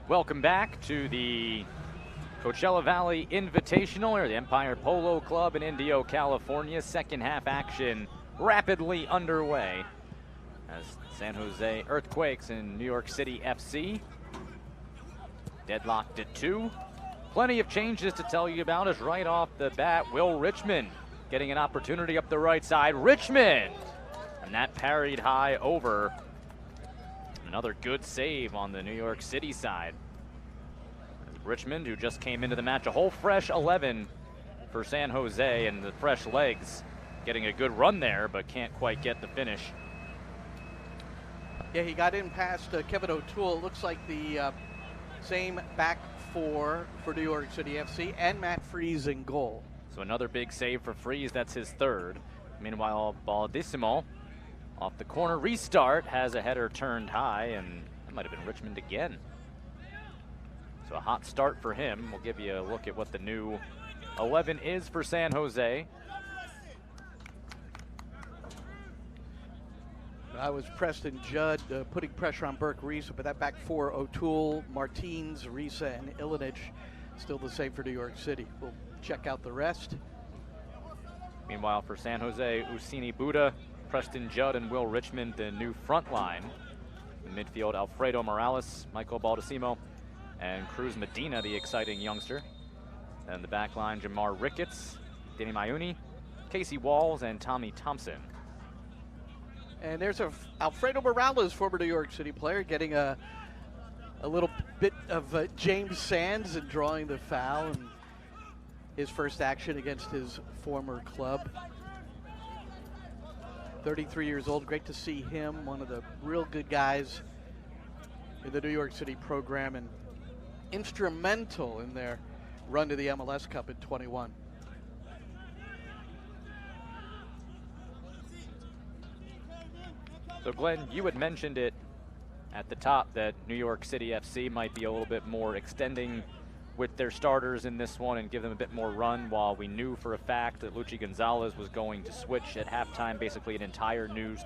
Welcome back to the Coachella Valley Invitational, or the Empire Polo Club in Indio, California. Second half action rapidly underway as San Jose Earthquakes and New York City FC deadlocked at 2. Plenty of changes to tell you about as right off the bat, Will Richmond getting an opportunity up the right side. Richmond! And that parried high over. Another good save on the New York City side. Richmond, who just came into the match, a whole fresh 11 for San Jose, and the fresh legs getting a good run there, but can't quite get the finish. Yeah, he got in past Kevin O'Toole. It looks like the same back four for New York City FC, and Matt Freese in goal. So another big save for Freese, that's his third. Meanwhile, Baldissimo off the corner restart has a header turned high, and that might have been Richmond again. So a hot start for him. We'll give you a look at what the new 11 is for San Jose. I was Preston Judd putting pressure on Burke Risa, but that back four, O'Toole, Martins, Risa, and Ilinich, still the same for New York City. We'll check out the rest. Meanwhile, for San Jose, Usini Buda, Preston Judd, and Will Richmond, the new front line. In midfield, Alfredo Morales, Michael Baldissimo, and Cruz Medina, the exciting youngster. And the back line, Jamar Ricketts, Danny Mayuni, Casey Walls, and Tommy Thompson. And there's Alfredo Morales, former New York City player, getting a little bit of James Sands and drawing the foul, and his first action against his former club. 33 years old, great to see him, one of the real good guys in the New York City program, and instrumental in their run to the MLS Cup in 21. So Glenn, you had mentioned it at the top that New York City FC might be a little bit more extending with their starters in this one and give them a bit more run, while we knew for a fact that Luchi Gonzalez was going to switch at halftime, basically an entire new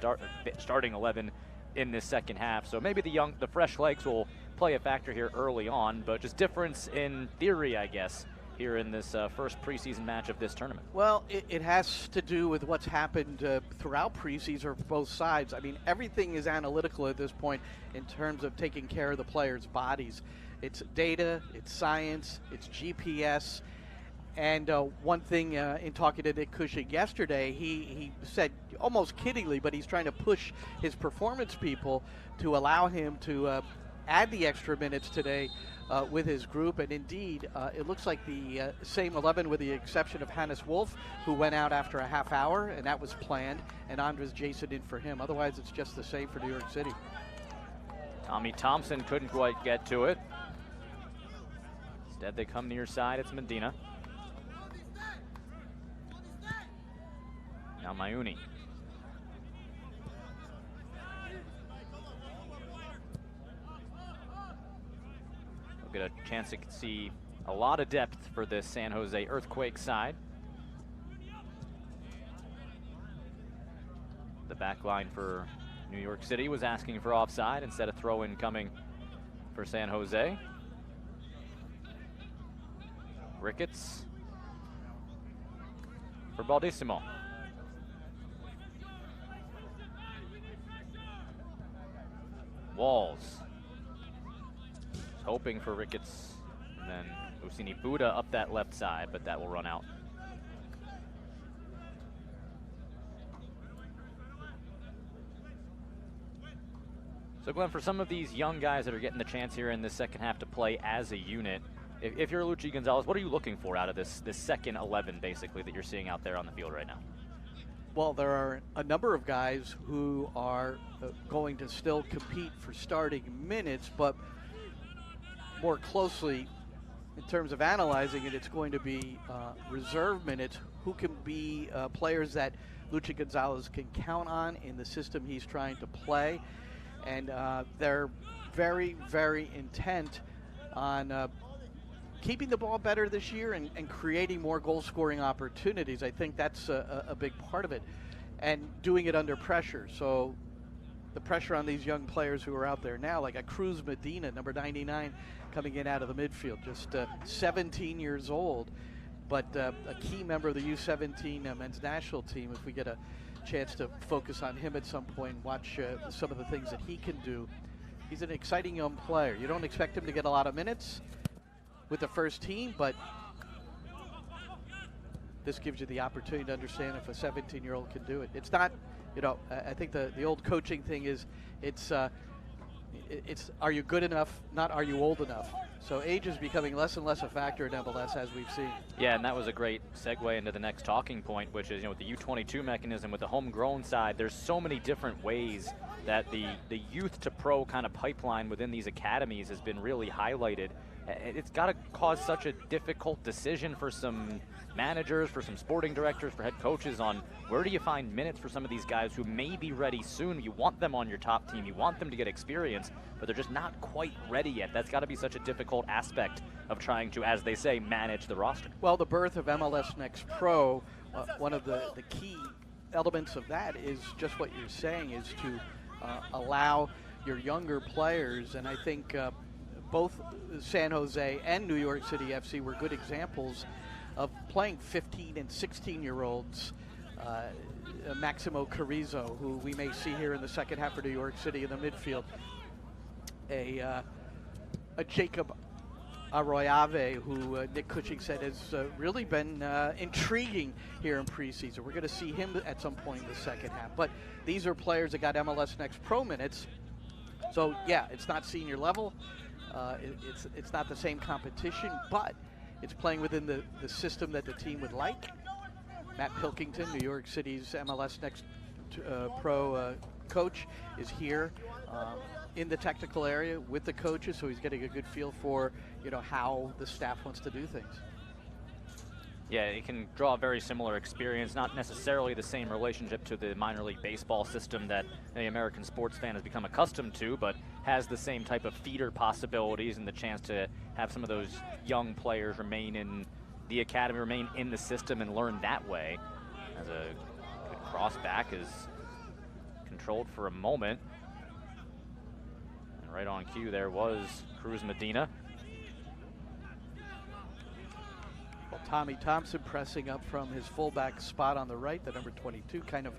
starting 11 in this second half. So maybe the fresh legs will play a factor here early on, but just difference in theory, I guess, here in this first preseason match of this tournament. Well, it has to do with what's happened throughout preseason for both sides. I mean, everything is analytical at this point in terms of taking care of the players' bodies. It's data, it's science, it's GPS. And one thing in talking to Nick Cushing yesterday, he said, almost kiddingly, but he's trying to push his performance people to allow him to add the extra minutes today with his group. And indeed, it looks like the same 11 with the exception of Hannes Wolf, who went out after a half hour, and that was planned, and Andres Jason in for him. Otherwise, it's just the same for New York City. Tommy Thompson couldn't quite get to it. Instead, they come near side. It's Medina. Now Mayuni. We'll get a chance to see a lot of depth for this San Jose Earthquake side. The back line for New York City was asking for offside instead of throw-in coming for San Jose. Ricketts for Baldissimo. Walls. Hoping for Ricketts, and then Usini Buda up that left side, but that will run out. So Glenn, for some of these young guys that are getting the chance here in the second half to play as a unit, if you're Luchi Gonzalez, what are you looking for out of this second 11, basically, that you're seeing out there on the field right now? Well, there are a number of guys who are going to still compete for starting minutes, but more closely, in terms of analyzing it, it's going to be reserve minutes. Who can be players that Luchi Gonzalez can count on in the system he's trying to play? And they're very, very intent on keeping the ball better this year and creating more goal-scoring opportunities. I think that's a big part of it, and doing it under pressure. So the pressure on these young players who are out there now, like a Cruz Medina, number 99, coming in out of the midfield, just 17 years old, but a key member of the U17 men's national team. If we get a chance to focus on him at some point, watch some of the things that he can do. He's an exciting young player. You don't expect him to get a lot of minutes with the first team, but this gives you the opportunity to understand if a 17-year-old can do it. It's not, you know, I think the old coaching thing is it's are you good enough, not are you old enough. So age is becoming less and less a factor in MLS, as we've seen. Yeah, and that was a great segue into the next talking point, which is, you know, with the U22 mechanism, with the homegrown side, there's so many different ways that the youth to pro kind of pipeline within these academies has been really highlighted. It's got to cause such a difficult decision for some managers, for some sporting directors, for head coaches on where do you find minutes for some of these guys who may be ready soon. You want them on your top team, you want them to get experience, but they're just not quite ready yet. That's got to be such a difficult aspect of trying to, as they say, manage the roster. Well, the birth of MLS Next Pro, one of the key elements of that is just what you're saying, is to allow your younger players, and I think both San Jose and New York City FC were good examples of playing 15 and 16-year-olds. Maximo Carrizo, who we may see here in the second half for New York City in the midfield. A Jacob Arroyave, who Nick Cushing said has really been intriguing here in preseason. We're going to see him at some point in the second half. But these are players that got MLS Next Pro minutes. So, yeah, it's not senior level. It's not the same competition, but it's playing within the system that the team would like. Matt Pilkington, New York City's MLS Next Pro coach, is here in the technical area with the coaches, so he's getting a good feel for, you know, how the staff wants to do things. Yeah, it can draw a very similar experience, not necessarily the same relationship to the minor league baseball system that the American sports fan has become accustomed to, but has the same type of feeder possibilities and the chance to have some of those young players remain in the academy, remain in the system and learn that way. As a good cross back is controlled for a moment. And right on cue there was Cruz Medina. Tommy Thompson pressing up from his fullback spot on the right, the number 22, kind of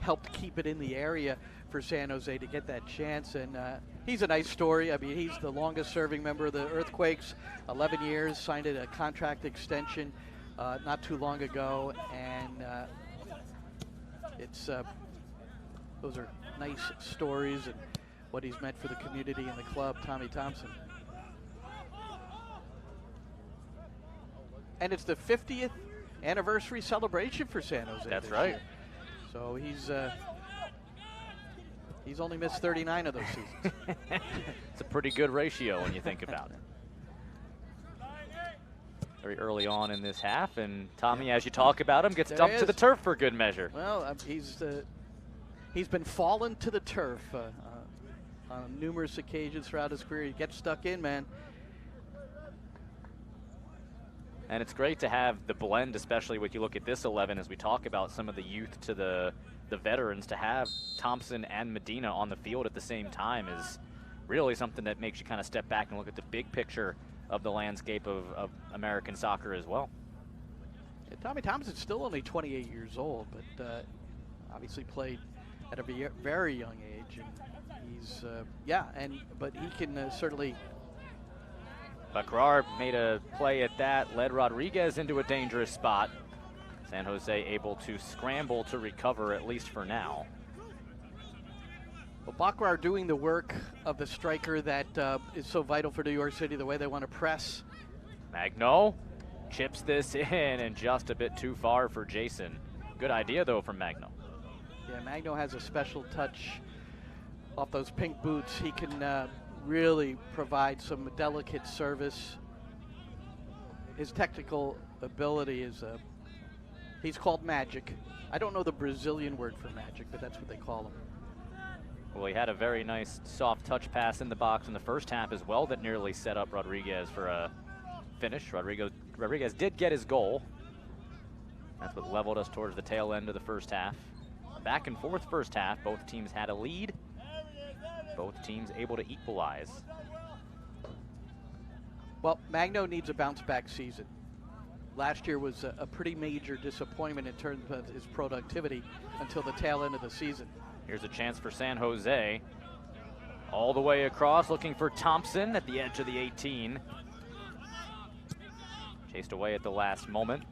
helped keep it in the area for San Jose to get that chance. And he's a nice story. I mean, he's the longest serving member of the Earthquakes, 11 years, signed a contract extension not too long ago. And those are nice stories and what he's meant for the community and the club, Tommy Thompson. And it's the 50th anniversary celebration for San Jose. That's right. Year. So he's only missed 39 of those seasons. It's a pretty good ratio when you think about it. Very early on in this half, and Tommy, as you talk about him, gets dumped to the turf for good measure. Well, he's been fallen to the turf on numerous occasions throughout his career. He gets stuck in, man. And it's great to have the blend, especially when you look at this 11 as we talk about some of the youth to the veterans. To have Thompson and Medina on the field at the same time is really something that makes you kind of step back and look at the big picture of the landscape of American soccer as well. Yeah, Tommy Thompson's still only 28 years old, but obviously played at a very young age. And he's, but he can certainly... Bacrar made a play at that, led Rodriguez into a dangerous spot. San Jose able to scramble to recover, at least for now. Well, Bacrar doing the work of the striker that is so vital for New York City, the way they want to press. Magno chips this in, and just a bit too far for Jason. Good idea, though, from Magno. Yeah, Magno has a special touch off those pink boots. He can really provide some delicate service. His technical ability is, he's called magic. I don't know the Brazilian word for magic, but that's what they call him. Well, he had a very nice soft touch pass in the box in the first half as well that nearly set up Rodriguez for a finish. Rodriguez did get his goal. That's what leveled us towards the tail end of the first half. Back and forth first half. Both teams had a lead. Both teams able to equalize. Well, Magno needs a bounce-back season. Last year was a pretty major disappointment in terms of his productivity until the tail end of the season. Here's a chance for San Jose. All the way across, looking for Thompson at the edge of the 18. Chased away at the last moment.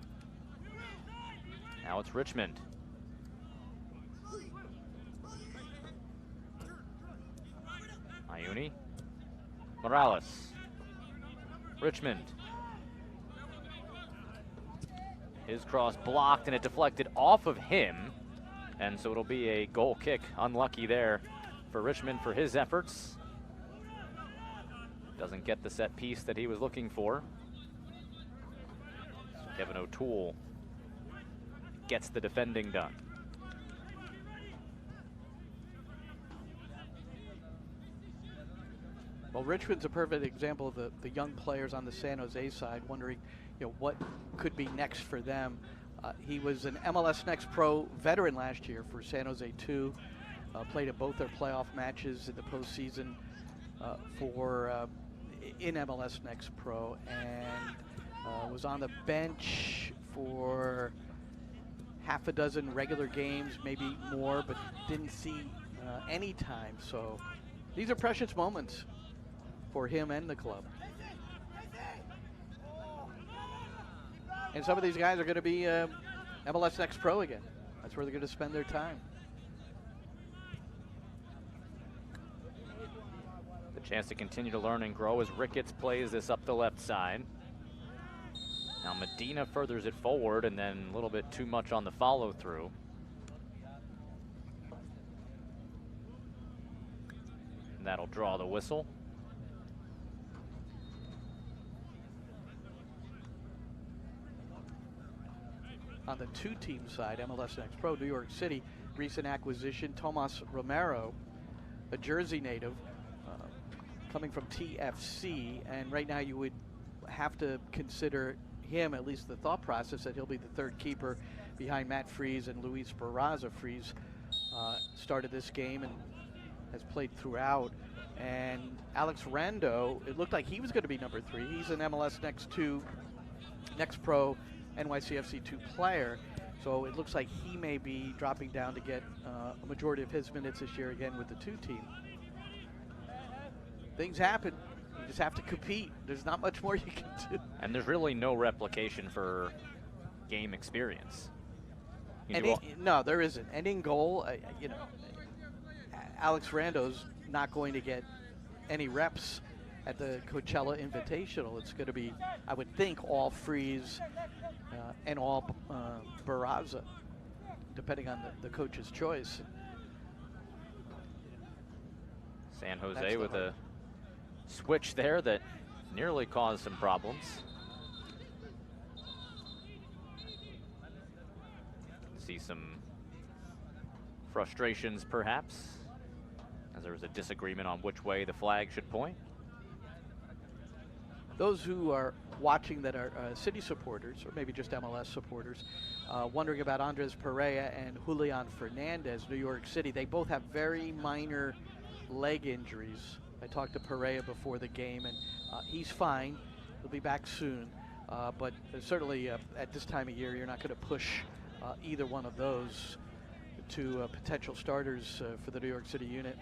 Now it's Richmond. Ayuni. Morales. Richmond. His cross blocked and it deflected off of him. And so it'll be a goal kick. Unlucky there for Richmond for his efforts. Doesn't get the set piece that he was looking for. So Kevin O'Toole gets the defending done. Well, Richmond's a perfect example of the young players on the San Jose side, wondering, what could be next for them. He was an MLS Next Pro veteran last year for San Jose 2. Played in both their playoff matches in the postseason in MLS Next Pro, and was on the bench for half a dozen regular games, maybe more, but didn't see any time. So these are precious moments for him and the club. And some of these guys are going to be MLS Next Pro again. That's where they're going to spend their time. The chance to continue to learn and grow as Ricketts plays this up the left side. Now Medina furthers it forward, and then a little bit too much on the follow through. And that'll draw the whistle. On the two-team side, MLS Next Pro, New York City, recent acquisition, Tomas Romero, a Jersey native, coming from TFC, and right now you would have to consider him, at least the thought process, that he'll be the third keeper behind Matt Freese and Luis Barraza. Freese started this game and has played throughout. And Alex Rando, it looked like he was going to be number 3. He's an MLS Next Pro NYCFC 2 player, so it looks like he may be dropping down to get a majority of his minutes this year again with the 2-team. Things happen. You just have to compete. There's not much more you can do. And there's really no replication for game experience. No, there isn't. And in goal, Alex Rando's not going to get any reps at the Coachella Invitational. It's going to be, I would think, all Freeze and all Barraza, depending on the coach's choice. San Jose with a switch there that nearly caused some problems. See some frustrations perhaps, as there was a disagreement on which way the flag should point. Those who are watching that are City supporters, or maybe just MLS supporters, wondering about Andres Perea and Julian Fernandez, New York City. They both have very minor leg injuries. I talked to Perea before the game, and he's fine. He'll be back soon. But certainly at this time of year, you're not going to push either one of those to potential starters for the New York City unit.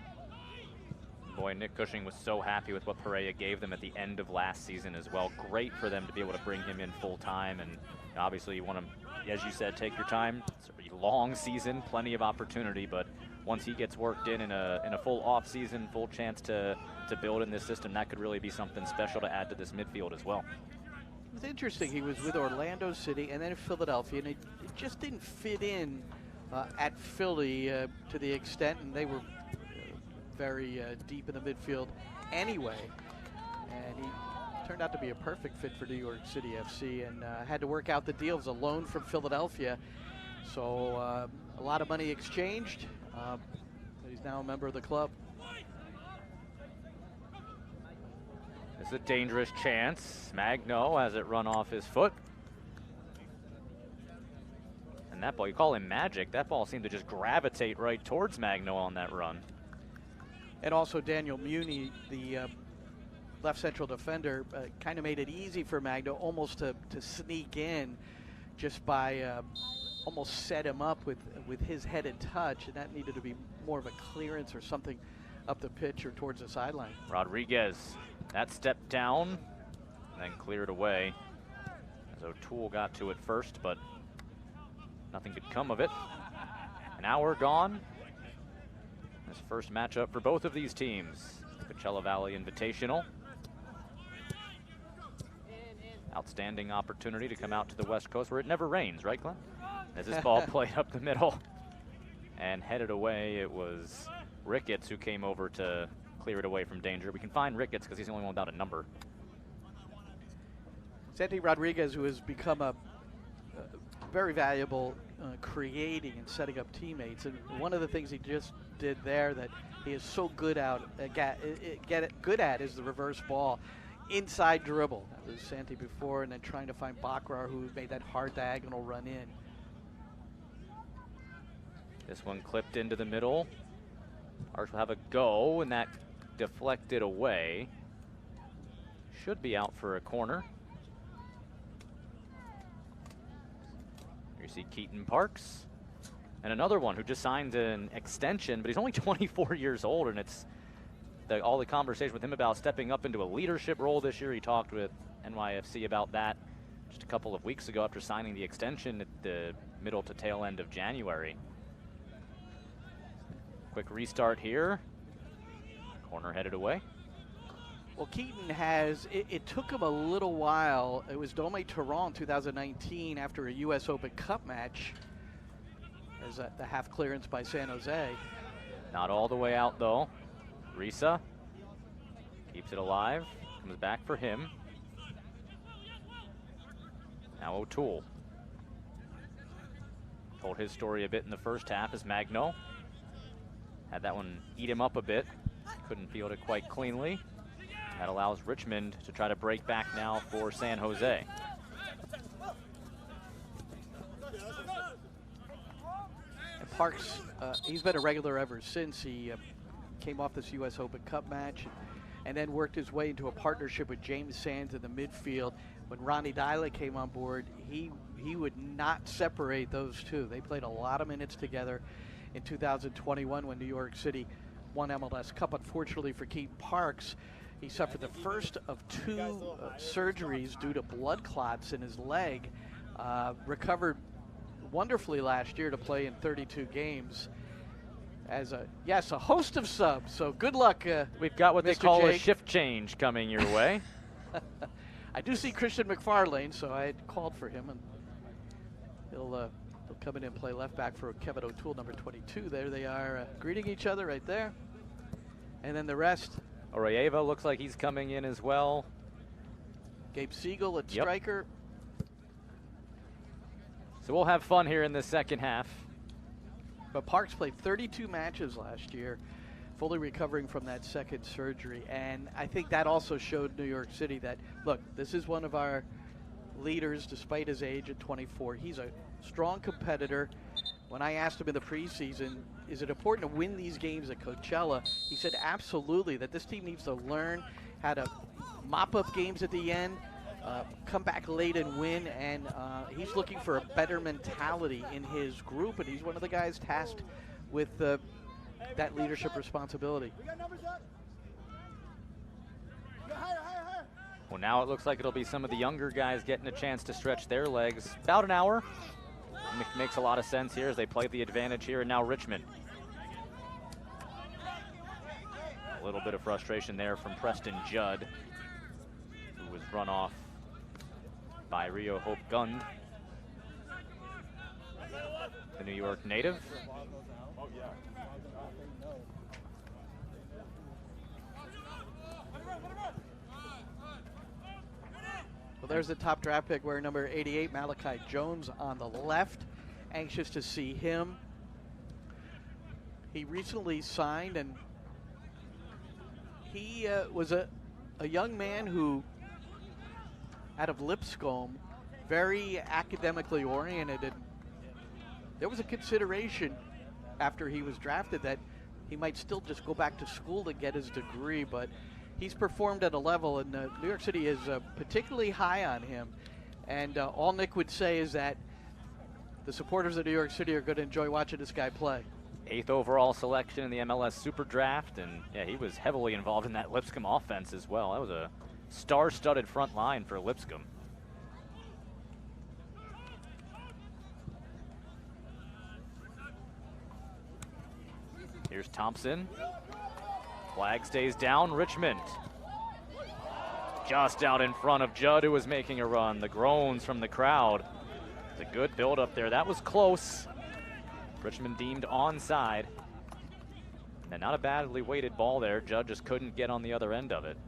Boy, Nick Cushing was so happy with what Perea gave them at the end of last season as well. Great for them to be able to bring him in full time, and obviously you want to, as you said, take your time. It's a long season, plenty of opportunity, but once he gets worked in a full off season, full chance to build in this system, that could really be something special to add to this midfield as well. It's interesting. He was with Orlando City and then Philadelphia, and it just didn't fit in at Philly to the extent, and they were very deep in the midfield anyway. And he turned out to be a perfect fit for New York City FC, and had to work out the deal. It was a loan from Philadelphia, so a lot of money exchanged. He's now a member of the club. It's a dangerous chance. Magno has it run off his foot. And that ball, you call him magic, that ball seemed to just gravitate right towards Magno on that run. And also Daniel Muni, the left central defender, kind of made it easy for Magno almost to sneak in just by almost set him up with his headed touch, and that needed to be more of a clearance or something up the pitch or towards the sideline. Rodriguez, that stepped down and then cleared away as O'Toole got to it first, but nothing could come of it. An hour gone. This first matchup for both of these teams. Coachella Valley Invitational. Outstanding opportunity to come out to the West Coast where it never rains, right, Glenn? As this ball played up the middle and headed away, it was Ricketts who came over to clear it away from danger. We can find Ricketts because he's the only one without a number. Santi Rodriguez, who has become a very valuable creating and setting up teammates. And one of the things he just did there that he is so good at is the reverse ball. Inside dribble. That was Santi before, and then trying to find Bakrar, who made that hard diagonal run in. This one clipped into the middle. Arch will have a go, and that deflected away. Should be out for a corner. You see Keaton Parks. And another one who just signed an extension, but he's only 24 years old, and it's all the conversation with him about stepping up into a leadership role this year. He talked with NYCFC about that just a couple of weeks ago after signing the extension at the middle to tail end of January. Quick restart here. Corner headed away. Well, Keaton has, it took him a little while. It was Dome Toronto 2019 after a U.S. Open Cup match as the half clearance by San Jose. Not all the way out though. Risa keeps it alive, comes back for him. Now O'Toole. Told his story a bit in the first half as Magno had that one eat him up a bit. Couldn't field it quite cleanly. That allows Richmond to try to break back now for San Jose. And Parks, he's been a regular ever since he came off this U.S. Open Cup match and then worked his way into a partnership with James Sands in the midfield. When Ronnie Dyla came on board, he would not separate those two. They played a lot of minutes together in 2021 when New York City won MLS Cup. Unfortunately for Keaton Parks, he suffered the first of two surgeries due to blood clots in his leg. Recovered wonderfully last year to play in 32 games. As a host of subs. So good luck. We've got what Mr. they call Jake. a shift change coming your way. I do see Christian McFarlane, so I had called for him, and he'll come in and play left back for Kevin O'Toole, number 22. There they are, greeting each other right there. And then the rest. Orelleva looks like he's coming in as well. Gabe Siegel at striker. So we'll have fun here in the second half. But Parks played 32 matches last year, fully recovering from that second surgery. And I think that also showed New York City that, look, this is one of our leaders despite his age at 24. He's a strong competitor. When I asked him in the preseason, is it important to win these games at Coachella? He said absolutely, that this team needs to learn how to mop up games at the end, come back late and win, and he's looking for a better mentality in his group, and he's one of the guys tasked with that leadership responsibility. Well, now it looks like it'll be some of the younger guys getting a chance to stretch their legs. About an hour. Makes a lot of sense here as they play the advantage here, and now Richmond. A little bit of frustration there from Preston Judd, who was run off by Rio Hope Gund, the New York native. Well, there's the top draft pick wearing number 88, Malachi Jones on the left. Anxious to see him. He recently signed, and he was a young man who, out of Lipscomb, very academically oriented. And there was a consideration after he was drafted that he might still just go back to school to get his degree, but he's performed at a level, and New York City is particularly high on him. And all Nick would say is that the supporters of New York City are going to enjoy watching this guy play. 8th overall selection in the MLS Super Draft, and yeah, he was heavily involved in that Lipscomb offense as well. That was a star-studded front line for Lipscomb. Here's Thompson. Flag stays down. Richmond just out in front of Judd, who was making a run. The groans from the crowd. It's a good build up there. That was close. Richmond deemed onside. And not a badly weighted ball there. Judd just couldn't get on the other end of it.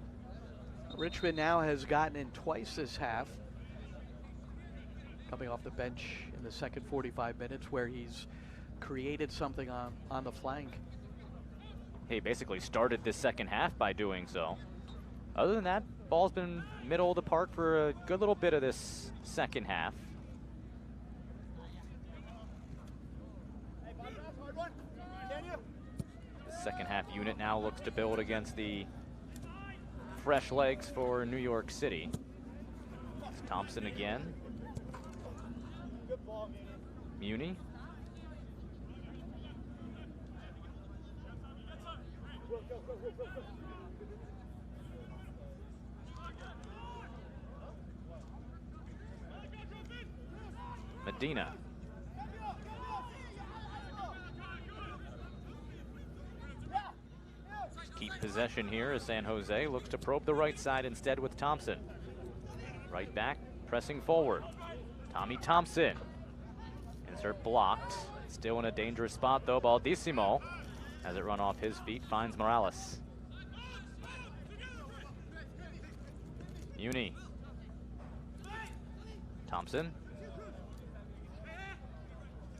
Richmond now has gotten in twice this half, coming off the bench in the second 45 minutes, where he's created something on the flank. He basically started this second half by doing so. Other than that, ball's been middle of the park for a good little bit of this second half. The second half unit now looks to build against the fresh legs for New York City. It's Thompson again. Muni. Medina. Keep possession here as San Jose looks to probe the right side instead with Thompson. Right back, pressing forward. Tommy Thompson. Insert blocked. Still in a dangerous spot though. Baldissimo has it run off his feet, finds Morales. Muni. Thompson.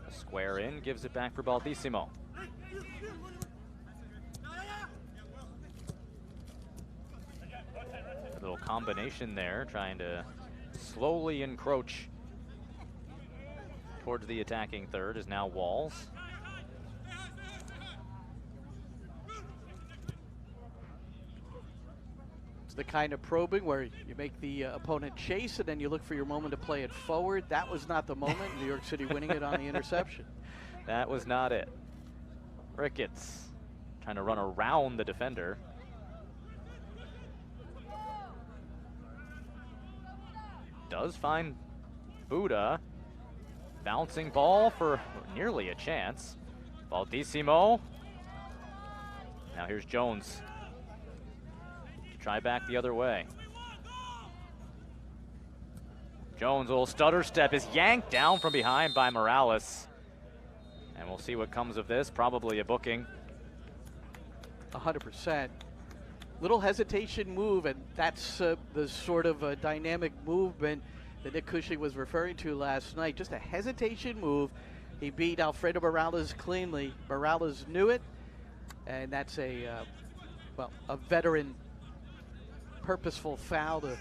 A square in, gives it back for Baldissimo. A little combination there, trying to slowly encroach towards the attacking third is now Walls. It's the kind of probing where you make the opponent chase and then you look for your moment to play it forward. That was not the moment. New York City winning it on the interception. That was not it. Ricketts trying to run around the defender. Does find Buda. Bouncing ball for nearly a chance. Baldissimo. Now here's Jones. Try back the other way. Jones, a little stutter step, is yanked down from behind by Morales. And we'll see what comes of this. Probably a booking. 100%. Little hesitation move, and that's the sort of dynamic movement that Nick Cushing was referring to last night. Just a hesitation move. He beat Alfredo Morales cleanly. Morales knew it, and that's a veteran purposeful foul to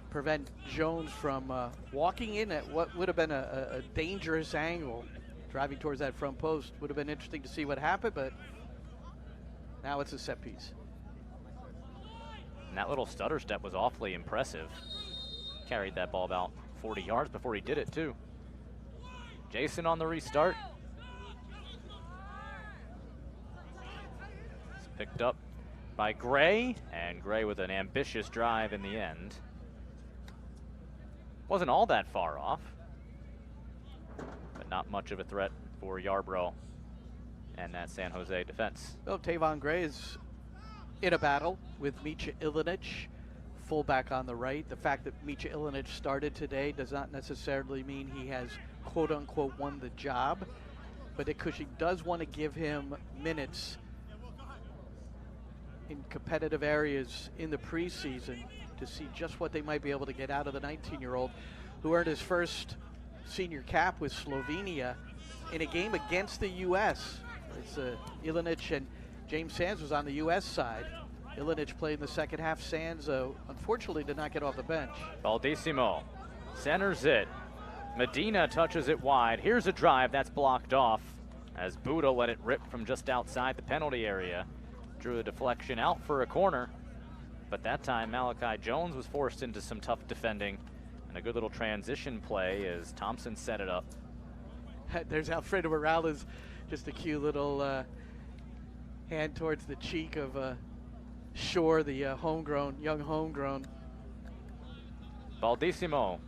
prevent Jones from walking in at what would have been a dangerous angle, driving towards that front post. Would have been interesting to see what happened, but now it's a set piece. And that little stutter step was awfully impressive. Carried that ball about 40 yards before he did it too. Jason on the restart. It's picked up by Gray, and Gray with an ambitious drive in the end. Wasn't all that far off, but not much of a threat for Yarbrough and that San Jose defense. Well, Tavon Gray is in a battle with Micha Ilinic, fullback on the right. The fact that Micha Ilinic started today does not necessarily mean he has quote-unquote won the job, but Nick Cushing does want to give him minutes in competitive areas in the preseason to see just what they might be able to get out of the 19-year-old who earned his first senior cap with Slovenia in a game against the U.S. It's Ilinic and James Sands was on the U.S. side. Ilinic played in the second half. Sands, unfortunately, did not get off the bench. Baldissimo centers it. Medina touches it wide. Here's a drive that's blocked off. as Buda let it rip from just outside the penalty area. Drew a deflection out for a corner, but that time Malachi Jones was forced into some tough defending, and a good little transition play as Thompson set it up. There's Alfredo Morales, just a cute little hand towards the cheek of Shore, the young homegrown. Baldissimo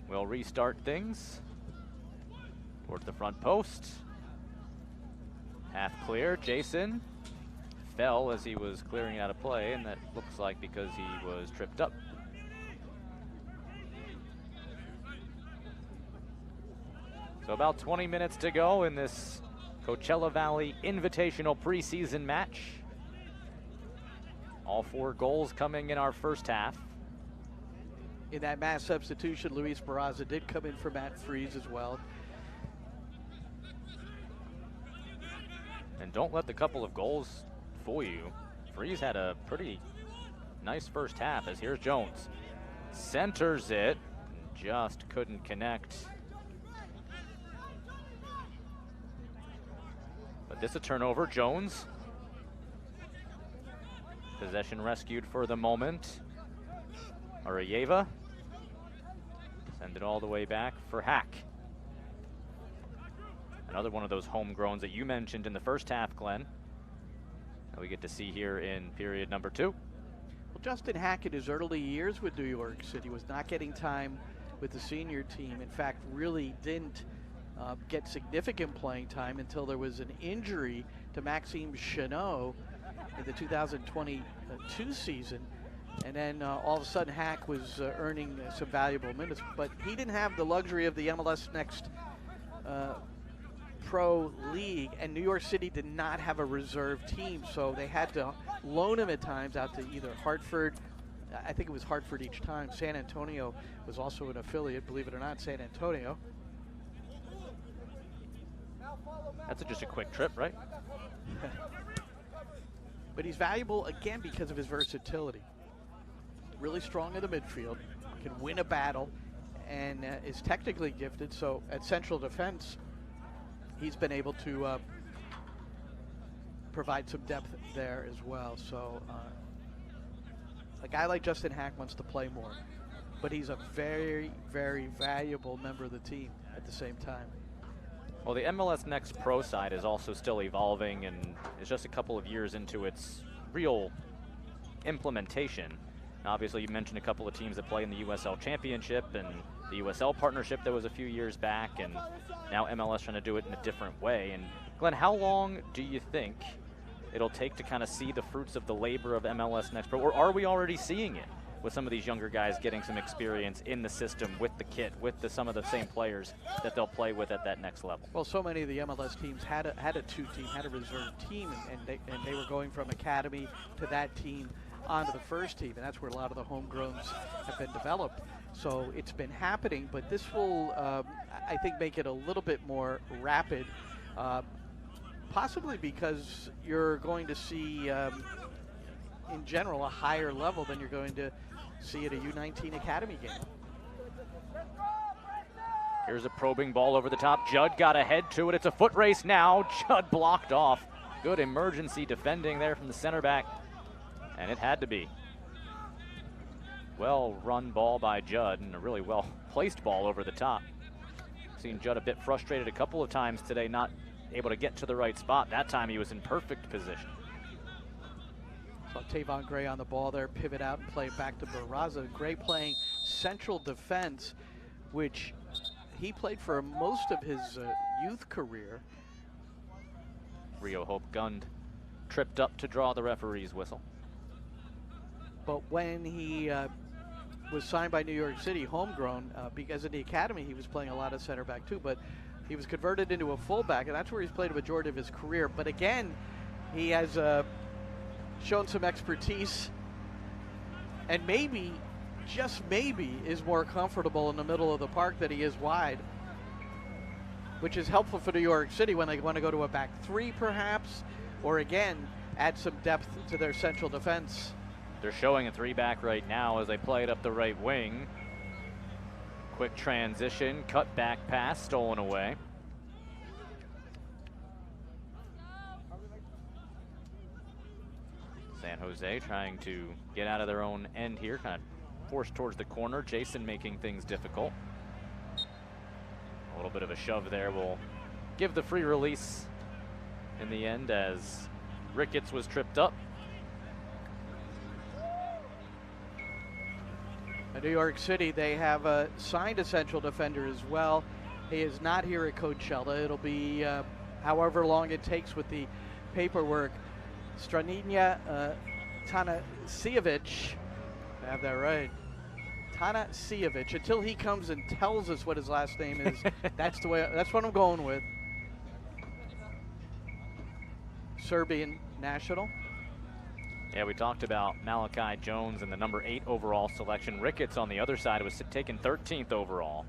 will restart things towards the front post. Half clear, Jason fell as he was clearing out of play, and that looks like because he was tripped up. So about 20 minutes to go in this Coachella Valley Invitational preseason match. All 4 goals coming in our first half. In that mass substitution, Luis Barraza did come in for Matt Freese as well. And don't let the couple of goals fool you. Freese had a pretty nice first half, as here's Jones. Centers it, just couldn't connect. But this a turnover, Jones. Possession rescued for the moment. Arayeva. Send it all the way back for Hack. Another one of those homegrowns that you mentioned in the first half, Glenn, that we get to see here in period number 2. Well, Justin Hack in his early years with New York City was not getting time with the senior team. In fact, really didn't get significant playing time until there was an injury to Maxime Chanot in the 2022 season. And then all of a sudden Hack was earning some valuable minutes, but he didn't have the luxury of the MLS Next Pro League, and New York City did not have a reserve team, so they had to loan him at times out to either Hartford. I think it was Hartford each time. San Antonio was also an affiliate, believe it or not, San Antonio. That's just a quick trip, right? But he's valuable, again, because of his versatility. Really strong in the midfield, can win a battle, and is technically gifted, so at central defense, he's been able to provide some depth there as well. So a guy like Justin Hack wants to play more, but he's a very, very valuable member of the team at the same time. Well, the MLS Next Pro side is also still evolving, and it's just a couple of years into its real implementation. Now, obviously, you mentioned a couple of teams that play in the USL Championship and the USL partnership that was a few years back, and now MLS trying to do it in a different way. And Glenn, how long do you think it'll take to kind of see the fruits of the labor of MLS Next Pro, or are we already seeing it with some of these younger guys getting some experience in the system with the kit, with some of the same players that they'll play with at that next level? Well, so many of the MLS teams had a 2-team, had a reserve team, and they were going from academy to that team onto the first team, and that's where a lot of the homegrowns have been developed. So it's been happening, but this will, I think, make it a little bit more rapid, possibly because you're going to see, in general, a higher level than you're going to see at a U19 Academy game. Here's a probing ball over the top. Judd got ahead to it. It's a foot race now. Judd blocked off. Good emergency defending there from the center back, and it had to be. Well-run ball by Judd, and a really well-placed ball over the top. Seen Judd a bit frustrated a couple of times today, not able to get to the right spot. That time he was in perfect position. Saw Tavon Gray on the ball there, pivot out and play it back to Barraza. Gray playing central defense, which he played for most of his youth career. Rio Hope Gund tripped up to draw the referee's whistle. But when he was signed by New York City, homegrown, because in the academy he was playing a lot of center back too, but he was converted into a fullback, and that's where he's played a majority of his career. But again, he has shown some expertise, and maybe, just maybe, is more comfortable in the middle of the park than he is wide, which is helpful for New York City when they want to go to a back 3 perhaps, or again, add some depth to their central defense. They're showing a 3-back right now as they play it up the right wing. Quick transition, cut back pass, stolen away. San Jose trying to get out of their own end here, kind of forced towards the corner. Jason making things difficult. A little bit of a shove there will give the free release in the end as Ricketts was tripped up. In New York City, they have signed a central defender as well. He is not here at Coachella. It'll be however long it takes with the paperwork. Straninja Tanasijevic, I have that right. Tanasijevic. Until he comes and tells us what his last name is, that's what I'm going with. Serbian national. Yeah, we talked about Malachi Jones and the number 8 overall selection. Ricketts on the other side was taken 13th overall.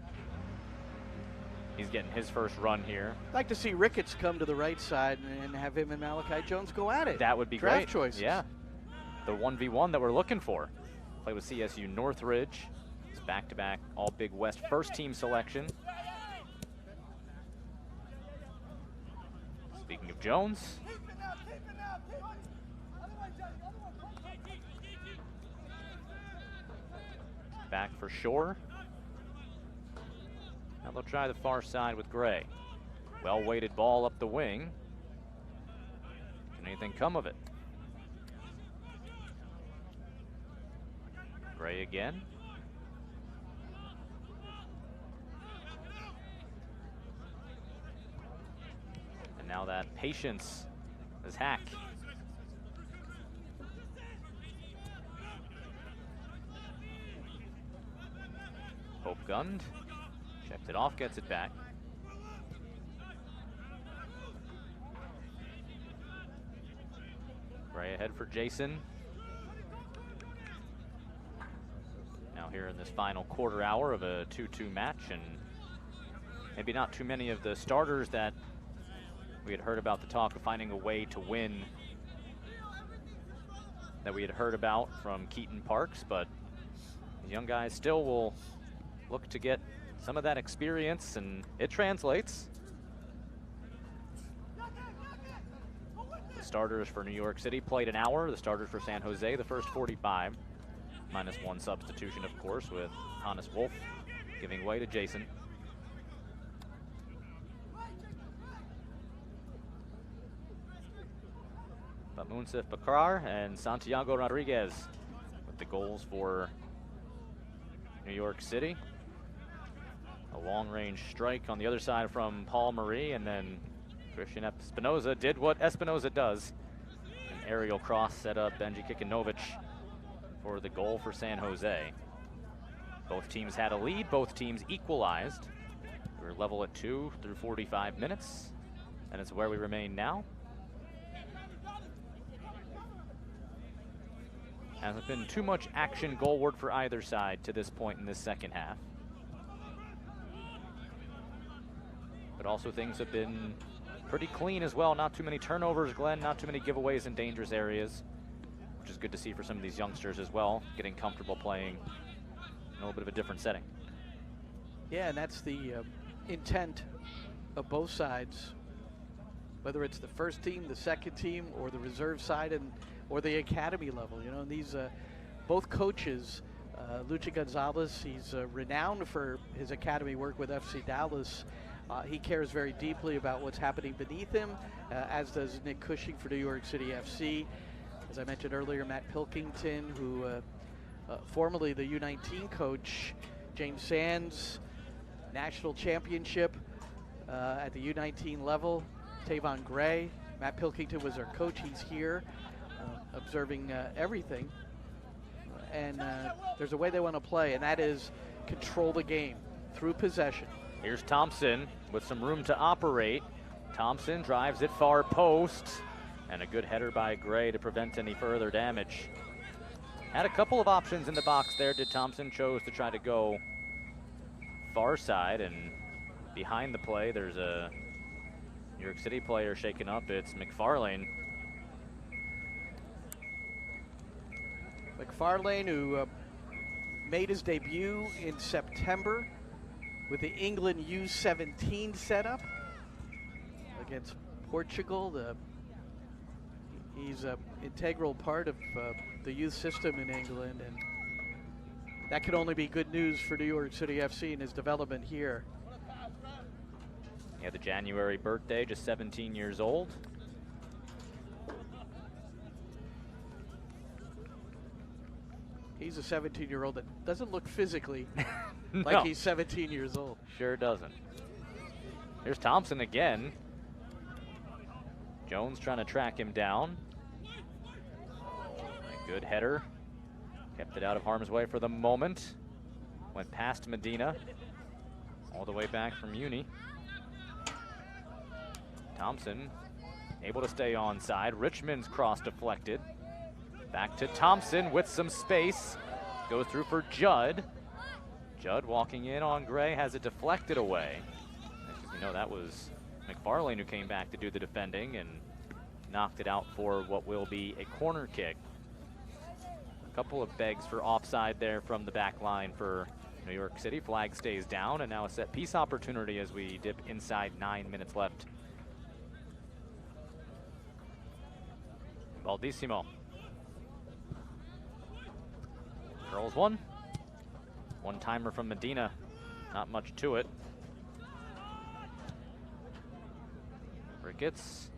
He's getting his first run here. I'd like to see Ricketts come to the right side and have him and Malachi Jones go at it. That would be Draft great. choices. Yeah, the 1v1 that we're looking for. Played with CSU Northridge. It's back-to-back all Big West first team selection. Speaking of Jones. Back for Shore. Now they'll try the far side with Gray. Well-weighted ball up the wing. Can anything come of it? Gray again. And now that patience is Hack. Hope gunned. Checks it off, gets it back. Gray ahead for Jason. Now here in this final quarter hour of a 2-2 match, and maybe not too many of the starters that we had heard about the talk of finding a way to win that we had heard about from Keaton Parks, but the young guys still will look to get some of that experience, and it translates. The starters for New York City played an hour. The starters for San Jose, the first 45. Minus one substitution, of course, with Hannes Wolf giving way to Jason. But Munsif Bakar and Santiago Rodriguez with the goals for New York City. A long-range strike on the other side from Paul Marie, and then Christian Espinoza did what Espinoza does. An aerial cross set up Benji Kikinovic for the goal for San Jose. Both teams had a lead, both teams equalized. We were level at 2 through 45 minutes, and it's where we remain now. Hasn't been too much action goalward for either side to this point in this second half. But also things have been pretty clean as well. Not too many turnovers, Glenn, not too many giveaways in dangerous areas, which is good to see for some of these youngsters as well, getting comfortable playing in a little bit of a different setting. Yeah, and that's the intent of both sides, whether it's the first team, the second team, or the reserve side, or the academy level. You know, these both coaches, Lucha Gonzalez, he's renowned for his academy work with FC Dallas. He cares very deeply about what's happening beneath him, as does Nick Cushing for New York City FC. As I mentioned earlier, Matt Pilkington, who formerly the U19 coach, James Sands, national championship at the U19 level, Tavon Gray. Matt Pilkington was our coach. He's here observing everything. And there's a way they want to play, and that is control the game through possession. Here's Thompson with some room to operate. Thompson drives it far post, and a good header by Gray to prevent any further damage. Had a couple of options in the box there. Did Thompson chose to try to go far side, and behind the play there's a New York City player shaken up. It's McFarlane. McFarlane, who made his debut in September with the England U17 setup against Portugal. He's an integral part of the youth system in England, and that could only be good news for New York City FC and his development here. He had the January birthday, just 17 years old. He's a 17-year-old that doesn't look physically No. like he's 17 years old. Sure doesn't. Here's Thompson again. Jones trying to track him down. A good header. Kept it out of harm's way for the moment. Went past Medina. All the way back from Uni. Thompson able to stay onside. Richmond's cross deflected. Back to Thompson with some space. Goes through for Judd. Judd walking in on Gray, has it deflected away. As you know, that was McFarlane who came back to do the defending and knocked it out for what will be a corner kick. A couple of begs for offside there from the back line for New York City. Flag stays down, and now a set piece opportunity as we dip inside 9 minutes left. Baldissimo. Curls one. One-timer from Medina. Not much to it. Ricketts.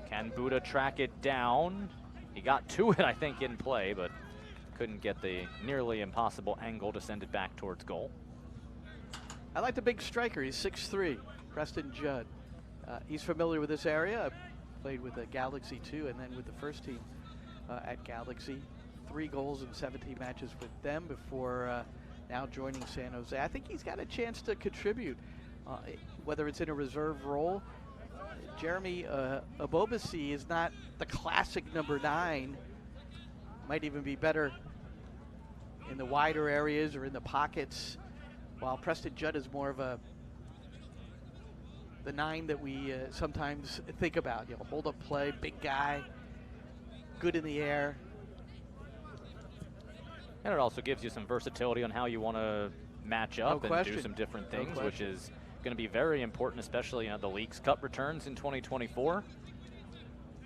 Can Buddha track it down? He got to it, I think, in play, but couldn't get the nearly impossible angle to send it back towards goal. I like the big striker. He's 6'3", Preston Judd. He's familiar with this area. I played with the Galaxy too, and then with the first team at Galaxy. 3 goals in 17 matches with them before now joining San Jose. I think he's got a chance to contribute, whether it's in a reserve role. Jeremy Abobasi is not the classic number 9. Might even be better in the wider areas or in the pockets, while Preston Judd is more of the 9 that we sometimes think about. You know, hold up play, big guy, good in the air. And it also gives you some versatility on how you want to match up and do some different things, which is going to be very important, especially the Leagues Cup returns in 2024.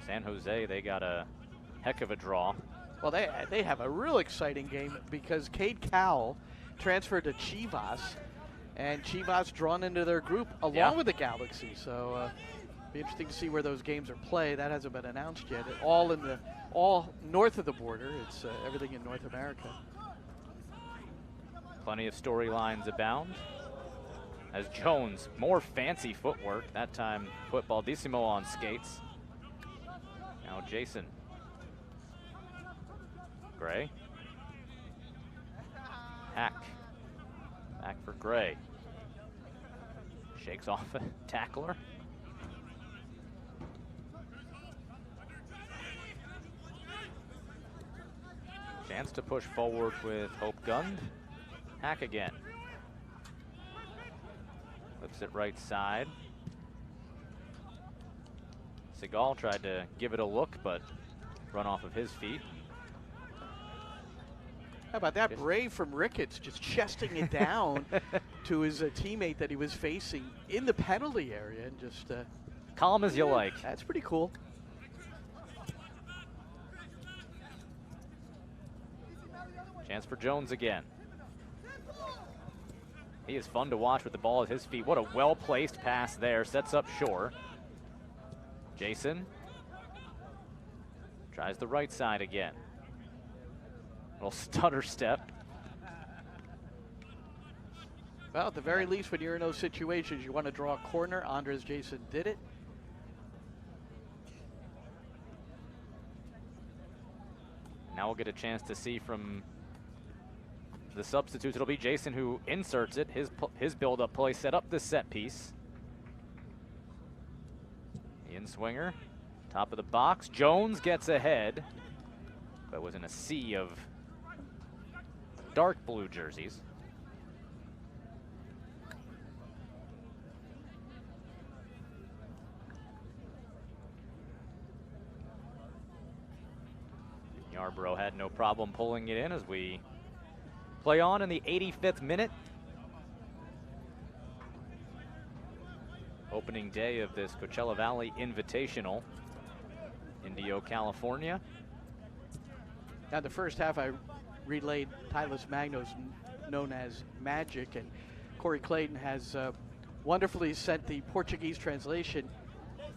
San Jose, they got a heck of a draw. Well, they have a real exciting game because Cade Cowell transferred to Chivas, and Chivas drawn into their group along with the Galaxy. So be interesting to see where those games are played. That hasn't been announced yet. All north of the border. It's everything in North America. Plenty of storylines abound. As Jones, more fancy footwork. That time put Baldissimo on skates. Now Jason. Gray. Hack. Back for Gray. Shakes off a tackler. Chance to push forward with Hope Gund. Hack again. Flips it right side. Segal tried to give it a look, but run off of his feet. How about that? Brave from Ricketts, just chesting it down to his teammate that he was facing in the penalty area, and just calm as you like. That's pretty cool. Chance for Jones again. He is fun to watch with the ball at his feet. What a well-placed pass there. Sets up Shore. Jason tries the right side again. Little stutter step. Well, at the very least, when you're in those situations, you want to draw a corner. Andres Jason did it. Now we'll get a chance to see from the substitutes. It'll be Jason who inserts it. His build-up play set up this set piece. In-swinger, top of the box. Jones gets ahead, but was in a sea of dark blue jerseys. Yarborough had no problem pulling it in as we play on in the 85th minute. Opening day of this Coachella Valley Invitational. Indio, California. Now, the first half, I relayed Tylus Magnos, known as Magic, and Corey Clayton has wonderfully sent the Portuguese translation.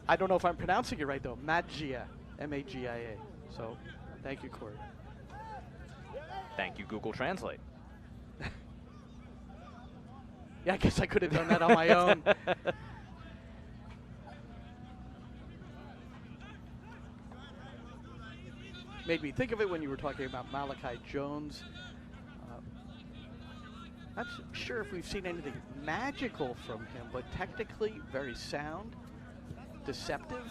I don't know if I'm pronouncing it right, though. Magia, M-A-G-I-A. So, thank you, Corey. Thank you, Google Translate. Yeah, I guess I could have done that on my own. Made me think of it when you were talking about Malachi Jones. Not sure if we've seen anything magical from him, but technically very sound, deceptive.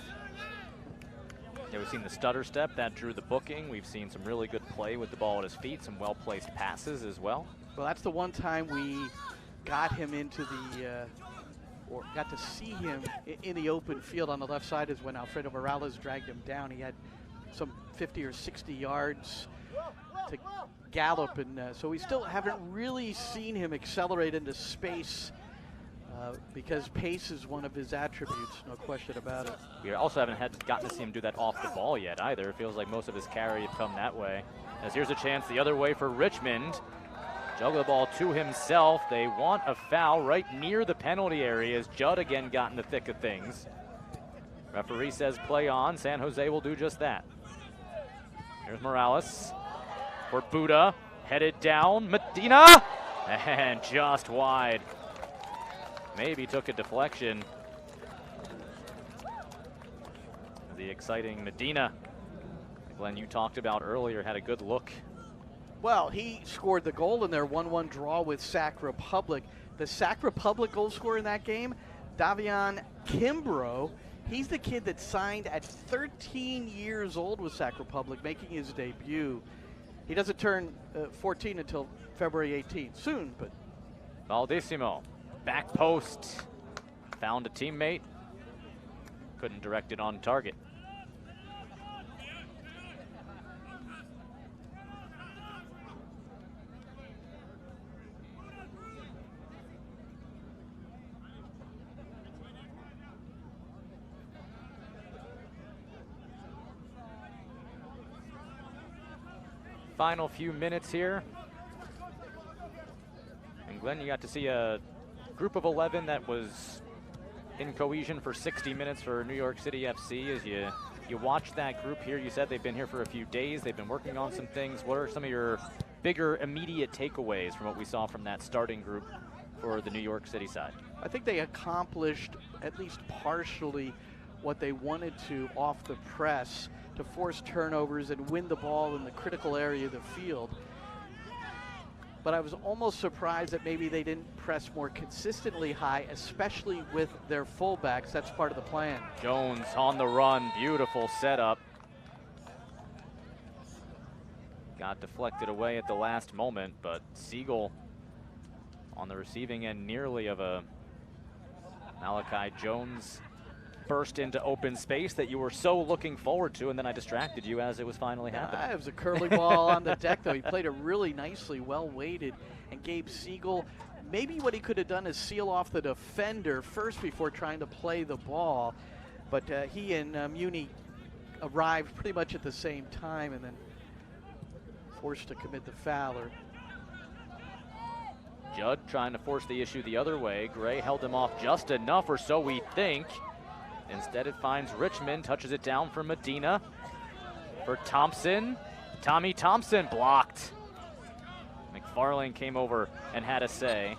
Yeah, we've seen the stutter step that drew the booking. We've seen some really good play with the ball at his feet, some well-placed passes as well. Well, that's the one time we got him into the, or got to see him in the open field on the left side, is when Alfredo Morales dragged him down. He had some 50 or 60 yards to gallop, and so we still haven't really seen him accelerate into space because pace is one of his attributes, no question about it. We also haven't gotten to see him do that off the ball yet either. It feels like most of his carry have come that way. As here's a chance the other way for Richmond. Juggle the ball to himself. They want a foul right near the penalty area as Judd again got in the thick of things. Referee says play on. San Jose will do just that. Here's Morales for Buda, headed down, Medina, and just wide. Maybe took a deflection. The exciting Medina, Glenn, you talked about earlier, had a good look. Well, he scored the goal in their 1-1 draw with Sac Republic. The Sac Republic goal scorer in that game, Davion Kimbrough. He's the kid that signed at 13 years old with Sac Republic, making his debut. He doesn't turn 14 until February 18th. Soon, but. Baldissimo, back post, found a teammate, couldn't direct it on target. Final few minutes here. And Glenn, you got to see a group of 11 that was in cohesion for 60 minutes for New York City FC. As you watch that group here, you said they've been here for a few days. They've been working on some things. What are some of your bigger immediate takeaways from what we saw from that starting group for the New York City side? I think they accomplished at least partially what they wanted to off the press, to force turnovers and win the ball in the critical area of the field. But I was almost surprised that maybe they didn't press more consistently high, especially with their fullbacks. That's part of the plan. Jones on the run, beautiful setup. Got deflected away at the last moment, but Siegel on the receiving end nearly of a Malachi Jones burst into open space that you were so looking forward to, and then I distracted you as it was finally happening. It was a curly ball on the deck, though. He played it really nicely, well weighted, and gave Siegel, maybe what he could have done is seal off the defender first before trying to play the ball. But he and Muni arrived pretty much at the same time and then forced to commit the foul. Judd trying to force the issue the other way. Gray held him off just enough, or so we think. Instead, it finds Richmond, touches it down for Medina. For Thompson. Tommy Thompson blocked. McFarlane came over and had a say.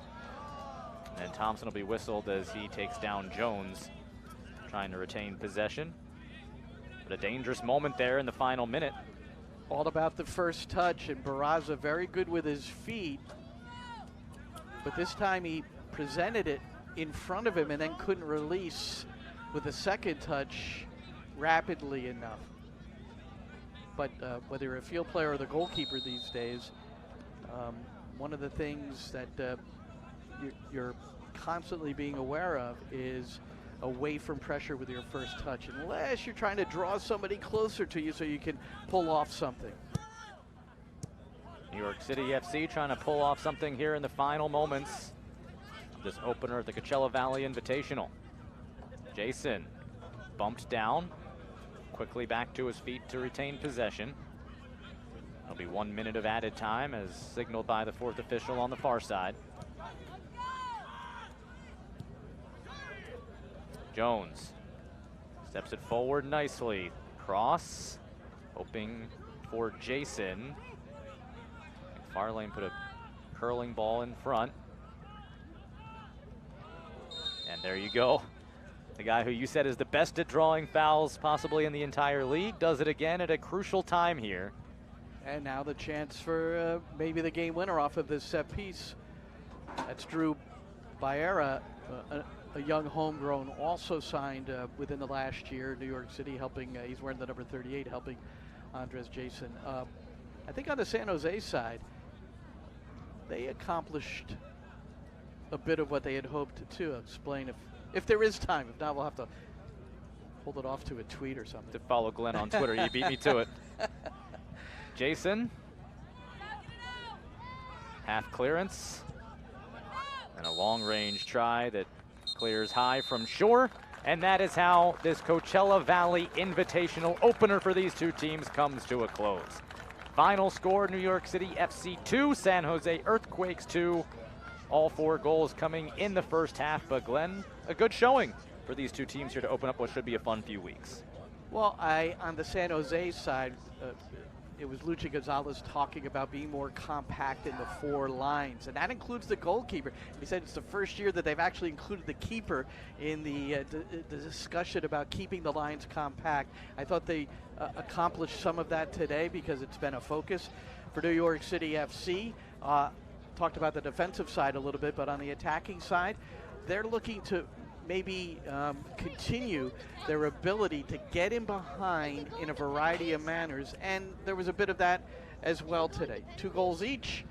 And Thompson will be whistled as he takes down Jones, trying to retain possession. But a dangerous moment there in the final minute. All about the first touch, and Barraza very good with his feet. But this time he presented it in front of him and then couldn't release with the second touch rapidly enough. But whether you're a field player or the goalkeeper these days, one of the things that you're constantly being aware of is away from pressure with your first touch, unless you're trying to draw somebody closer to you so you can pull off something. New York City FC trying to pull off something here in the final moments of this opener at the Coachella Valley Invitational. Jason bumped down, quickly back to his feet to retain possession. There'll be 1 minute of added time as signaled by the fourth official on the far side. Jones steps it forward nicely. Cross, hoping for Jason. McFarlane put a curling ball in front. And there you go. The guy who you said is the best at drawing fouls possibly in the entire league does it again at a crucial time here. And now the chance for maybe the game winner off of this set piece. That's Drew Baera, a young homegrown, also signed within the last year, New York City, helping, he's wearing the number 38, helping Andres Jason. I think on the San Jose side, they accomplished a bit of what they had hoped to explain if there is time. If not, we'll have to hold it off to a tweet or something. To follow Glenn on Twitter, you beat me to it. Jason, half clearance, and a long range try that clears high from shore. And that is how this Coachella Valley Invitational opener for these two teams comes to a close. Final score, New York City FC 2, San Jose Earthquakes 2. All 4 goals coming in the first half, but Glenn, a good showing for these two teams here to open up what should be a fun few weeks. Well, on the San Jose side, it was Luchi Gonzalez talking about being more compact in the 4 lines, and that includes the goalkeeper. He said it's the first year that they've actually included the keeper in the discussion about keeping the lines compact. I thought they accomplished some of that today because it's been a focus for New York City FC. Talked about the defensive side a little bit, but on the attacking side, they're looking to maybe continue their ability to get in behind in a variety of manners, and there was a bit of that as well today. 2 goals each.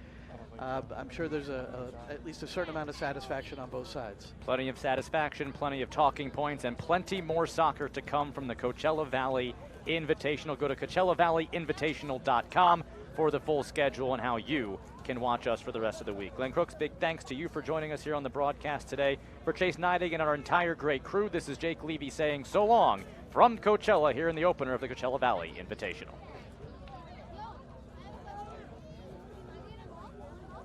I'm sure there's at least a certain amount of satisfaction on both sides. Plenty of satisfaction, plenty of talking points, and plenty more soccer to come from the Coachella Valley Invitational. Go to CoachellaValleyInvitational.com for the full schedule and how you can watch us for the rest of the week. Glenn Crooks, big thanks to you for joining us here on the broadcast today. For Chase Neidig and our entire great crew, this is Jake Levy saying so long from Coachella here in the opener of the Coachella Valley Invitational.